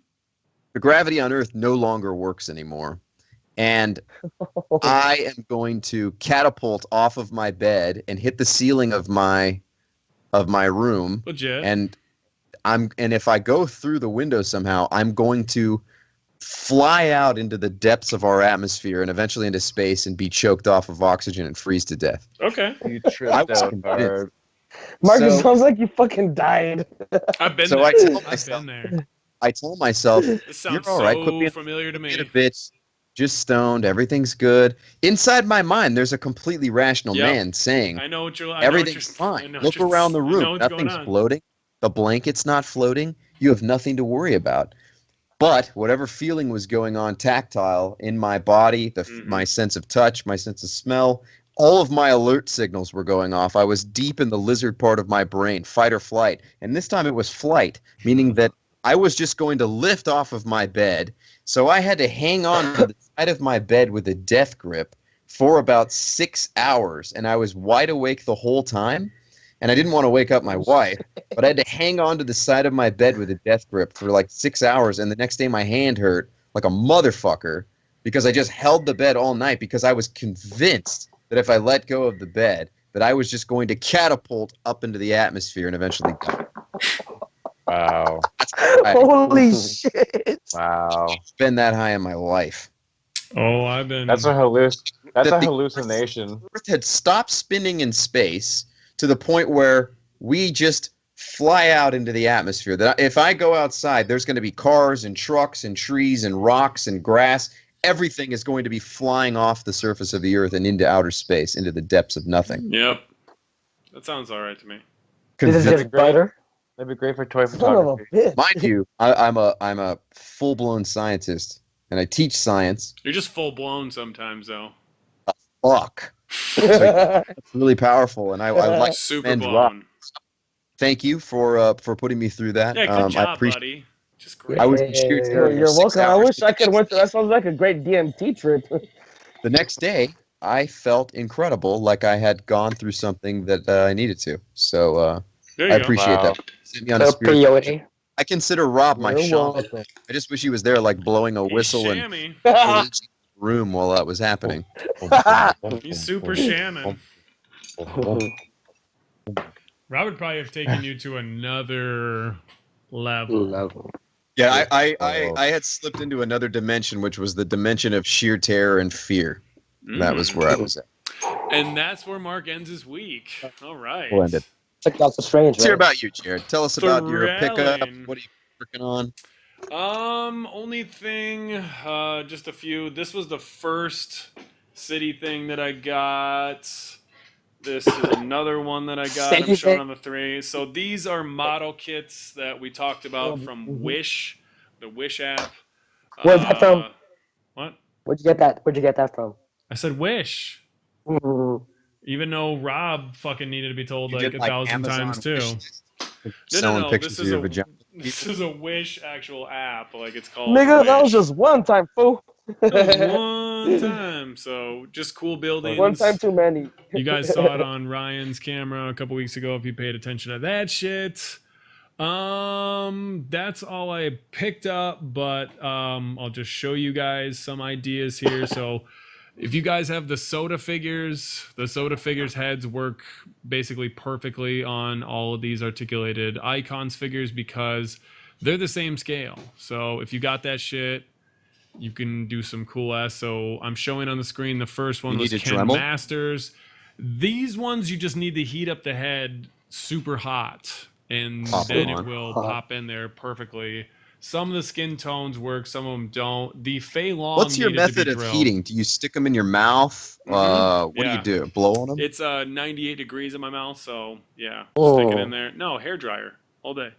the gravity on Earth no longer works anymore, and I am going to catapult off of my bed and hit the ceiling of my room, Legit. and if I go through the window somehow, I'm going to fly out into the depths of our atmosphere and eventually into space and be choked off of oxygen and freeze to death. Okay. You I tripped was out convinced. hard. Marcus, So- sounds like you fucking died. I've been So there. I tell I've myself- been there. I tell myself, This you're sounds all right. Quit so being familiar to a me. bitch. Just stoned. Everything's good. Inside my mind, there's a completely rational Yep. man saying, I know what you're. everything's I fine. know Look what you're- around the I know room. what's going Nothing's on. floating. The blanket's not floating. You have nothing to worry about. But whatever feeling was going on tactile in my body, Mhm. my sense of touch, my sense of smell, all of my alert signals were going off. I was deep in the lizard part of my brain, fight or flight. And this time it was flight, meaning that I was just going to lift off of my bed. So I had to hang on to the side of my bed with a death grip for about 6 hours. And I was wide awake the whole time. And I didn't want to wake up my wife, but I had to hang on to the side of my bed with a death grip for like 6 hours. And the next day my hand hurt like a motherfucker because I just held the bed all night because I was convinced that if I let go of the bed, that I was just going to catapult up into the atmosphere and eventually die. Wow. Holy shit. Wow. I've been that high in my life. Oh, I've been. That's a That the- hallucination. Earth had stopped spinning in space to the point where we just fly out into the atmosphere. That if I go outside, there's going to be cars and trucks and trees and rocks and grass. Everything is going to be flying off the surface of the Earth and into outer space, into the depths of nothing. Yep. That sounds all right to me. This is Convinced- just butter. That'd be great for toy Son of a photography. bitch. Mind you, I'm a full blown scientist, and I teach science. You're just full blown sometimes, though. Fuck, it's really powerful, and I like. Super And blown. Thank you for putting me through that. Yeah, good I job, appreciate. buddy. Just great. I was in sheer terror for You're 6 welcome. I hours. wish I could went. That sounds like a great DMT trip. The next day, I felt incredible, like I had gone through something that I needed to. So There you I go. appreciate Wow. that. Sent me on a The spiritual- peyote. I consider Rob my You're shaman. welcome. I just wish he was there, like blowing a He's whistle and shammy. releasing the room while that was happening. He's super shaman. Rob would probably have taken you to another level. Yeah, I had slipped into another dimension, which was the dimension of sheer terror and fear. That was where I was at. And that's where Mark ends his week. All right. We'll end it. It's like Doctor Strange, Let's hear right? about you, Jared. Tell us about your pickup. Thrilling. What are you working on? Only thing, just a few. This was the first city thing that I got. This is another one that I got. I'm City showing thing? on the three. So these are model kits that we talked about from Wish, the Wish app. Where's that from? What? Where'd you get that? Where'd you get that from? I said Wish. Mhm. Even though Rob fucking needed to be told You like did, a thousand Amazon times too. wish list, No, selling no, no. pictures This of your vagina. this is a Wish actual app. Like it's called. Nigga, that was Wish. just one time, fool. That was one time. So just cool buildings. One time too many. You guys saw it on Ryan's camera a couple weeks ago if you paid attention to that shit. That's all I picked up, but I'll just show you guys some ideas here. So if you guys have the soda figures heads work basically perfectly on all of these articulated icons figures because they're the same scale. So if you got that shit, you can do some cool ass. So I'm showing on the screen the first one You was need a Ken Dremel? Masters. These ones you just need to heat up the head super hot, and Pop then it it on. will pop in there perfectly. Some of the skin tones work, some of them don't. The Fei Long What's your needed to be method of drilled. heating? Do you stick them in your mouth? What Yeah. do you do? Blow on them? It's 98 degrees in my mouth, so yeah, Oh. stick it in there. No, hair dryer all day.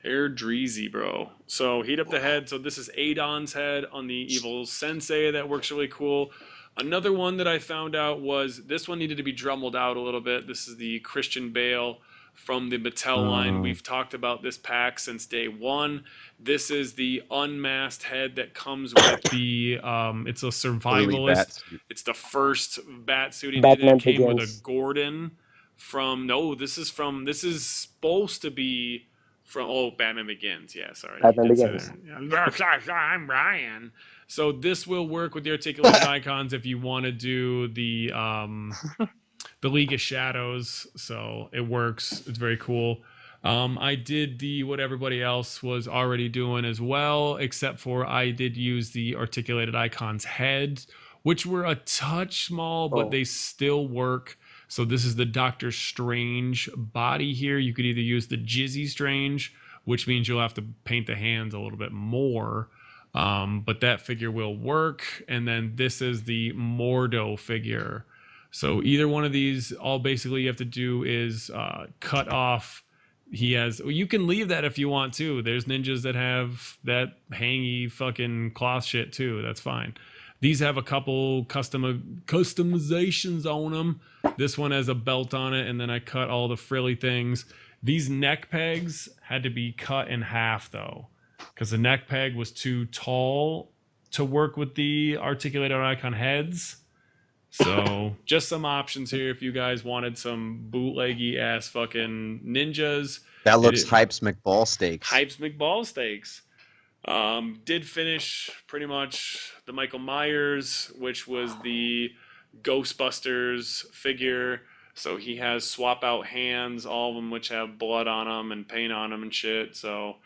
Hair dreezy, bro. So heat up the head. So this is Adon's head on the Evil Sensei. That works really cool. Another one that I found out was this one needed to be drummeled out a little bit. This is the Christian Bale. from the Mattel line. We've talked about this pack since day one. This is the unmasked head that comes with the it's a Early survivalist. bat suit. It's the first bat suit. Batman It came with a Begins. Gordon this is supposed to be from Batman Begins. Yeah, sorry. Batman You did say Begins. that. I'm Brian. So this will work with the articulated icons if you want to do the League of Shadows. So it works. It's very cool. I did what everybody else was already doing as well, except for I did use the articulated icons heads, which were a touch small, but they still work. So this is the Doctor Strange body here. You could either use the Jizzy Strange, which means you'll have to paint the hands a little bit more. But that figure will work. And then this is the Mordo figure. So either one of these, all basically you have to do is cut off. You can leave that if you want to. There's ninjas that have that hangy fucking cloth shit too. That's fine. These have a couple customizations on them. This one has a belt on it, and then I cut all the frilly things. These neck pegs had to be cut in half though, because the neck peg was too tall to work with the articulated icon heads. So just some options here if you guys wanted some bootleggy ass fucking ninjas. That looks It- Hypes McBall steaks. Hypes McBall steaks. Did finish pretty much the Michael Myers, which was the Ghostbusters figure. So he has swap out hands, all of them which have blood on them and paint on them and shit. So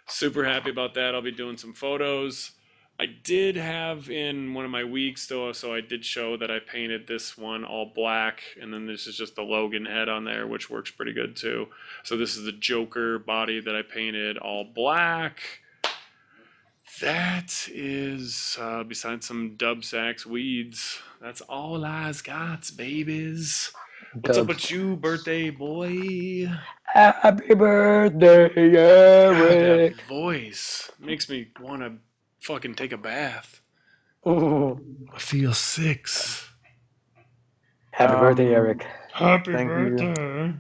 super happy about that. I'll be doing some photos. I did have in one of my weeks though, so I did show that I painted this one all black, and then this is just the Logan head on there, which works pretty good too. So this is the Joker body that I painted all black. That is, besides some Dub Sacks weeds, that's all I's got, babies. What's up Dubs. with you, birthday boy? Happy birthday, God, Eric. that voice makes me want to fucking take a bath. Happy I feel 6. birthday, Eric. Happy Thank you. birthday.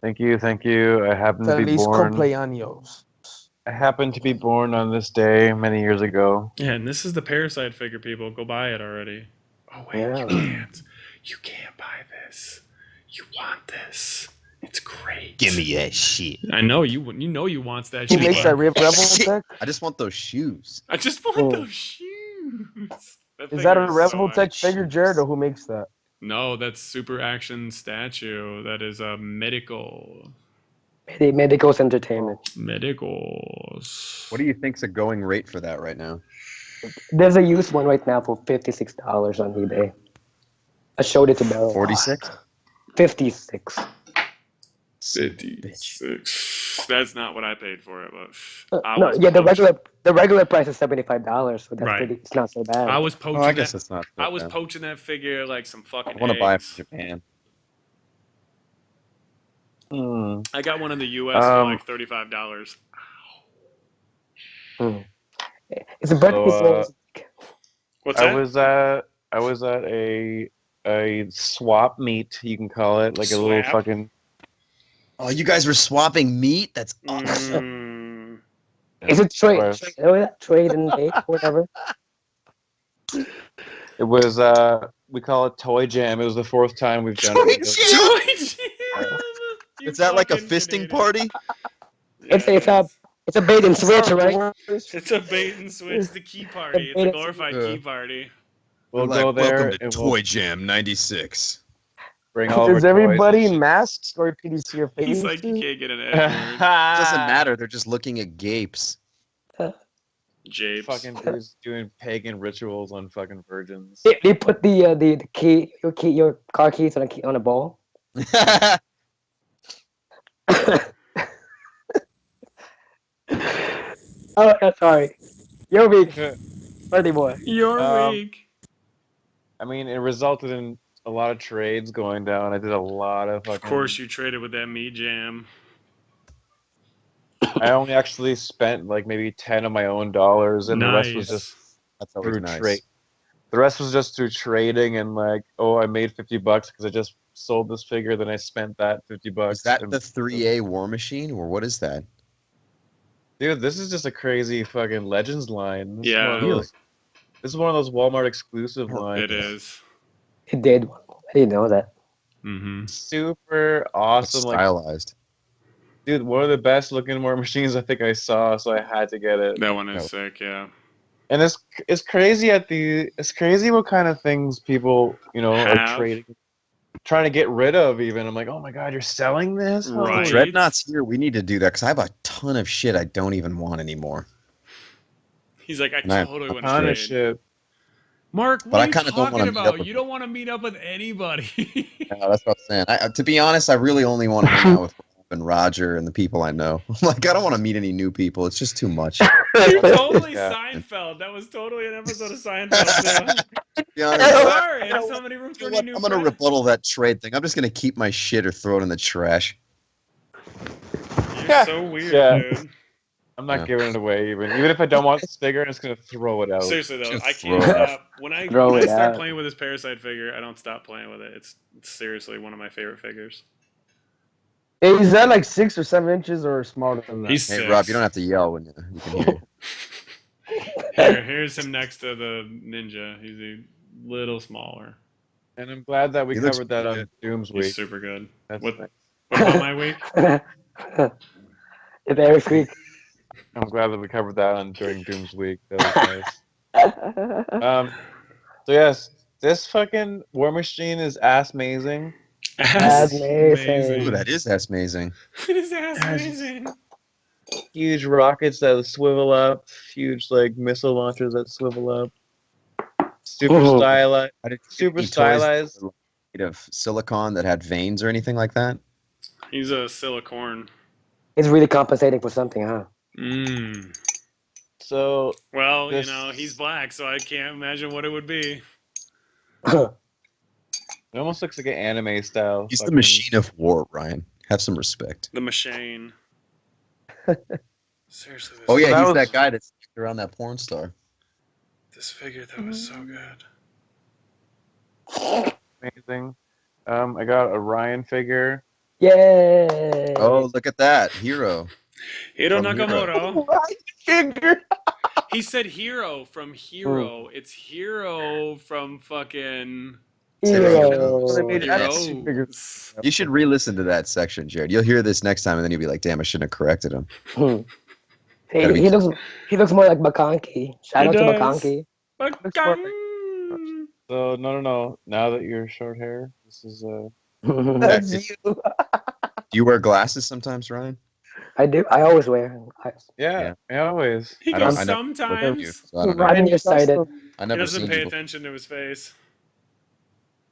Thank you. I happen to be Feliz born. cumpleaños. I happened to be born on this day many years ago. Yeah, and this is the Parasite figure, people. Go buy it already. Oh, wait, Yeah. you can't. You can't buy this. You want this. It's great. Give me that shit. I know you wants that Who shit. makes that Rebel Shit. Tech? I just want those shoes. I just want Oh. those shoes. Is that a figure Rebel so Tech nice. figure, Jared, or who makes that? No, that's Super Action Statue. That is a medical. Medicos Entertainment. Medicals. What do you think's a going rate for that right now? There's a used one right now for $56 on eBay. I showed it to Beryl. 46? 56. 56. That's not what I paid for it, but I No, was yeah, the poaching- regular price is $75, so that's Right. pretty. It's not so bad. I was poaching. Oh, I guess that, it's not. I was bad. poaching that figure like some fucking. I want to buy it eggs. from Japan. I got one in the U.S. for Um, like $35. It's a birthday. So, What's I that? was at a swap meet, you can call it, like a little Swap? fucking. Oh, you guys were swapping meat? That's awesome. Mm, Is it trade? Right. Trade and date, whatever. It was we call it Toy Jam. It was the 4th time we've done it. Is that like a fisting party? It's a bait and switch, right? It's a bait and switch. The key party. It's bait a and glorified switch. key party. We'll Like, go there welcome to and Toy we'll Jam '96. bring all of Is our toys everybody and shit. masked or can you see your face? He's like, you can't get an It Edward. doesn't matter. They're just looking at gapes. Japes. Fucking dudes doing pagan rituals on fucking virgins. They put the key, your car keys on a ball. Oh, sorry. Your week, birthday boy. Your Um, week. I mean, it resulted in a lot of trades going down. I did a lot of fucking. Of course, you traded with that meat jam. I only actually spent like maybe 10 of my own dollars, and the rest was Nice. just That's always through nice. trade. The rest was just through trading and like, oh, I made $50 because I just sold this figure than I spent that $50. Is that and- the 3A War Machine, or what is that? Dude, this is just a crazy fucking Legends line. This Yeah. This is one of those Walmart exclusive lines. It is. It did. I didn't know that. Mm-hmm. Super awesome. Like, Stylized. dude, one of the best looking War Machines I think I saw, so I had to get it. That one is Oh. sick. Yeah. And it's crazy it's crazy what kind of things people, are Have. trading, trying to get rid of even. I'm like, oh my god, you're selling this? Right. Holy- Dreadnought's here. We need to do that because I have a ton of shit I don't even want anymore. He's like, I Nice. totally want Ton to of trade. shit. Mark, But what I are you kinda don't wanna talking meet up about? with You don't want to meet up with anybody. Yeah, that's what I'm saying. To be honest, I really only want to hang out with Rob and Roger and the people I know. Like, I don't want to meet any new people. It's just too much. You're totally Yeah. Seinfeld. That was totally an episode of Seinfeld. To be Too. honest, Sorry, I just have any room for any new I'm going to friends. rebuttal that trade thing. I'm just going to keep my shit or throw it in the trash. You're so weird, Yeah. dude. I'm not Yeah. giving it away even if I don't want this figure, I'm just gonna throw it out. Seriously though, Just I throw can't it stop. When I Throw it start out. playing with this Parasite figure, I don't stop playing with it. It's seriously one of my favorite figures. Is that like 6 or 7 inches or smaller than that? He's Hey, six. Rob, you don't have to yell when you can hear you. Here's him next to the ninja. He's a little smaller. And I'm glad that we He looks covered that pretty on Doom's He's week. super good. That's What, nice. what about my week? It's Eric Creek. I'm glad that we covered that on during Doom's week. That was nice. So yes, this fucking War Machine is ass amazing. Ass amazing. Ooh, that is amazing. It is ass amazing. Huge rockets that swivel up, huge like missile launchers that swivel up. Super Ooh. stylized. I didn't Super any toys stylized. that were made of silicon that had veins or anything like that. He's a silicorn. It's really compensating for something, huh? Mm. So Well, This- he's black, so I can't imagine what it would be. it almost looks like an anime style. He's the fucking- machine of war, Ryan. Have some respect. The machine. Seriously, this, Oh yeah, That he's was- that guy that's around that porn star. this figure that was so good. Amazing. I got a Ryan figure. Yay! Oh, look at that hero. Hiro From Nakamoto. Ryan figure. He said hero from Hero. It's Hero from fucking Hero. They made Yes. action figures. Heroes. You should re-listen to that section, Jared. You'll hear this next time, and then you'll be like, "Damn, I shouldn't have corrected him." Hey, Gotta be- he looks more like McConkey. Shout out to does. McConkey. Bakang. So no. Now that you're short hair, this is That's you. Do you wear glasses sometimes, Ryan? I do. I always wear. yeah. Always. He I don't- goes I never sometimes. You, so I don't know. Ryan, you're sighted. I He never doesn't seen pay you. attention to his face.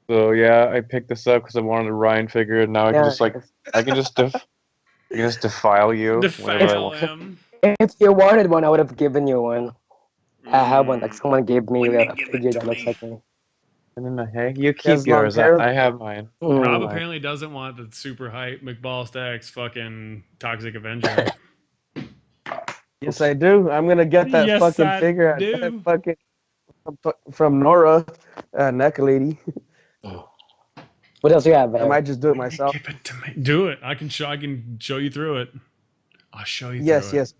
So yeah, I picked this up because I wanted a Ryan figure, and now I can just like I can just defile you. whenever I Defile want. him. If you wanted one, I would have given you one. I have one. Like Mm. someone gave me Wouldn't a you give it figure to that looks me? like me. No, hey, you keep has long yours. hair. I have mine. Rob Mm. apparently doesn't want the super hype McBall Stacks fucking Toxic Avenger. Yes, I do. I'm gonna get that Yes, fucking I figure. do. That fucking from Nora, NECA lady. What else you have? I might just do it myself. Give it to me. Do it. I can show you through it. I'll show you Yes, through yes.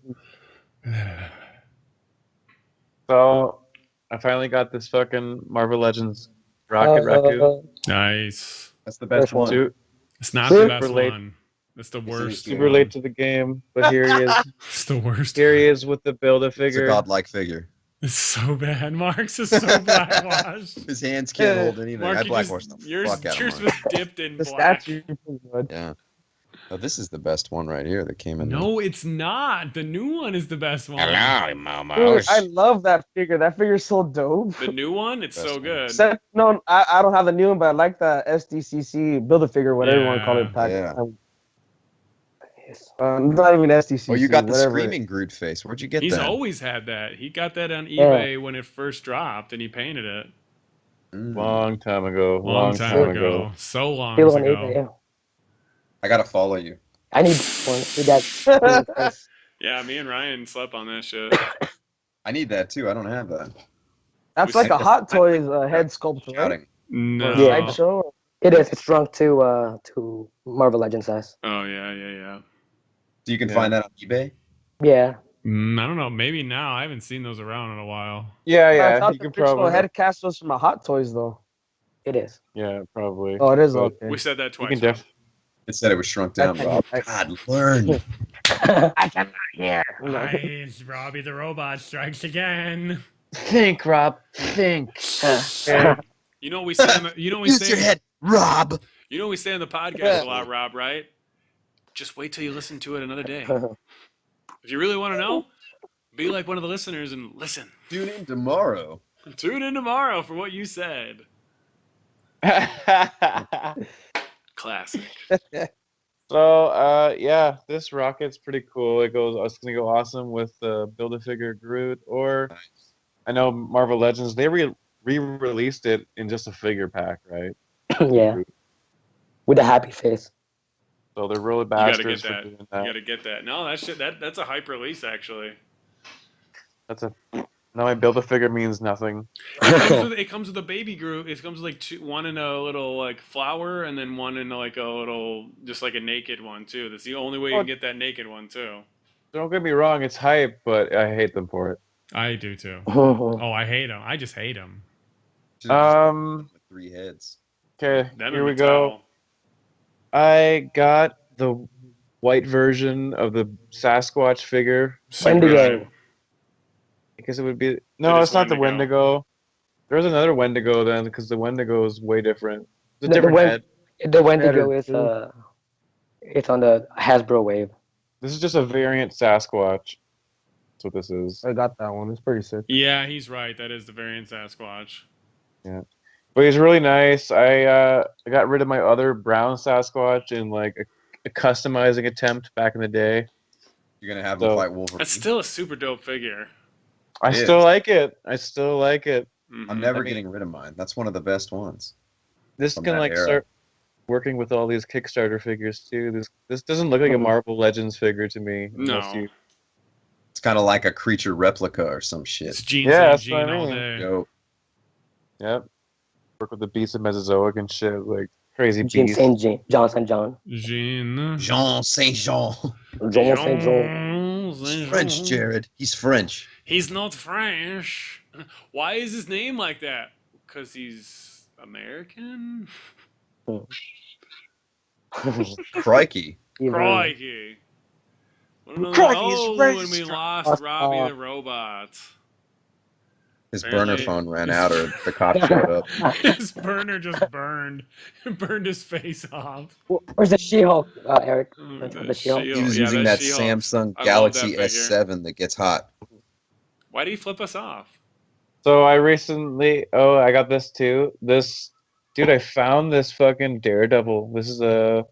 it. So I finally got this fucking Marvel Legends Rocket Raccoon. Nice. That's the best one. Su- It's not Super the best late. one. It's the worst. Super one. late to the game, but here he is. It's the worst. Here he is with the Build a It's a figure. godlike figure. It's so bad. Mark's is so blackwashed. His hands can't hold anything. Mark, I you blackwashed just, the yours fuck out yours of mine. was dipped in The black. statue. is good. Yeah. Oh, this is the best one right here that came in. No, it's not. The new one is the best one. Hello, Dude, Momos. I love that figure. That figure's so dope. The new one, it's Best so one. good. Except, no, I don't have the new one, but I like the SDCC build a figure, whatever you want to call Yeah. it. Pack. Yeah. Not even SDCC. Oh, you got the whatever. screaming Groot face. Where'd you get He's that? always had that. He got that on eBay when it first dropped, and he painted it Mm. Long time ago. long time ago. So long Still on ago. eBay. I gotta follow you. I need one. We got. Yeah, me and Ryan slept on that shit. I need that too. I don't have that. That's We like a said- Hot Toys head sculpture, right? Shouting. No. Or sideshow. It is. It's shrunk to Marvel Legends size. Oh yeah. So you can Yeah. find that on eBay. Yeah. I don't know. Maybe now. I haven't seen those around in a while. Yeah, I yeah. thought You the can fictional probably. head cast was from a Hot Toys though. It is. Yeah, probably. Oh, it is But okay. We said that You twice. can def. It said it was shrunk down, I- Rob. I- God, learn. I cannot hear. Robbie the robot strikes again. Think, Rob. Think. You know we say on the, you know we Use say your head, Rob. you know we say on the podcast a lot, Rob, right? Just wait till you listen to it another day. If you really want to know, be like one of the listeners and listen. Tune in tomorrow. Tune in tomorrow for what you said. Classic. So, yeah, this rocket's pretty cool. It's gonna go awesome with Build-A-Figure Groot, or I know Marvel Legends, they re-released it in just a figure pack, right? Yeah. With a happy face. So they're really You gotta bastards get for that. doing You that. gotta get that. No, that's a hype release actually. No, my Build-A-Figure means nothing. It comes with a baby Groot. It comes with like one in a little like flower, and then one in like a little just like a naked one too. That's the only way you can get that naked one too. Don't get me wrong, it's hype, but I hate them for it. I do too. Oh, Oh, I hate him. I just hate him. Should've just Um, with 3 heads. okay, Them here and we go. Mattel. I got the white version of the Sasquatch figure. Wendigo. Because it would be It no, is it's not the Wendigo. Wendigo. There's another Wendigo then, because the Wendigo is way different. It's a The different Wen- head. The Wendigo Better is too. it's on the Hasbro wave. This is just a variant Sasquatch. That's what this is. I got that one. It's pretty sick. Yeah, he's right. That is the variant Sasquatch. But he's really nice. I got rid of my other brown Sasquatch in like a customizing attempt back in the day. You're gonna have So- him fight Wolverine. That's still a super dope figure. I It still is. like it. I still like it. Mhm. I'm never I mean- getting rid of mine. That's one of the best ones. This From can that like era. start working with all these Kickstarter figures too. This doesn't look like a Mhm. Marvel Legends figure to me. unless No. you- It's kind of like a creature replica or some shit. It's Gene Yeah, St. that's Jean what I all mean. day. Yo, Yep. Work with the beasts of Mesozoic and shit, like crazy Jean beasts. Saint Jean. Johnson John. Jean. Jean Saint Jean. Jean Saint Jean. He's French, Jared. He's French. He's not French. Why is his name like that? Because he's American? Crikey. Crikey. Crikey, he's Oh, French. when we lost Robbie the robot. His Apparently- burner phone ran out, or the cops showed up. His burner just burned. Burned his face off. Where's the She-Hulk, Eric? Oh, That's the the She-Hulk. He was Yeah, using that that She-Hulk. Samsung I love Galaxy that figure. S7 that gets hot. Why did he flip us off? So I got this too. Dude, I found this fucking Daredevil. This is a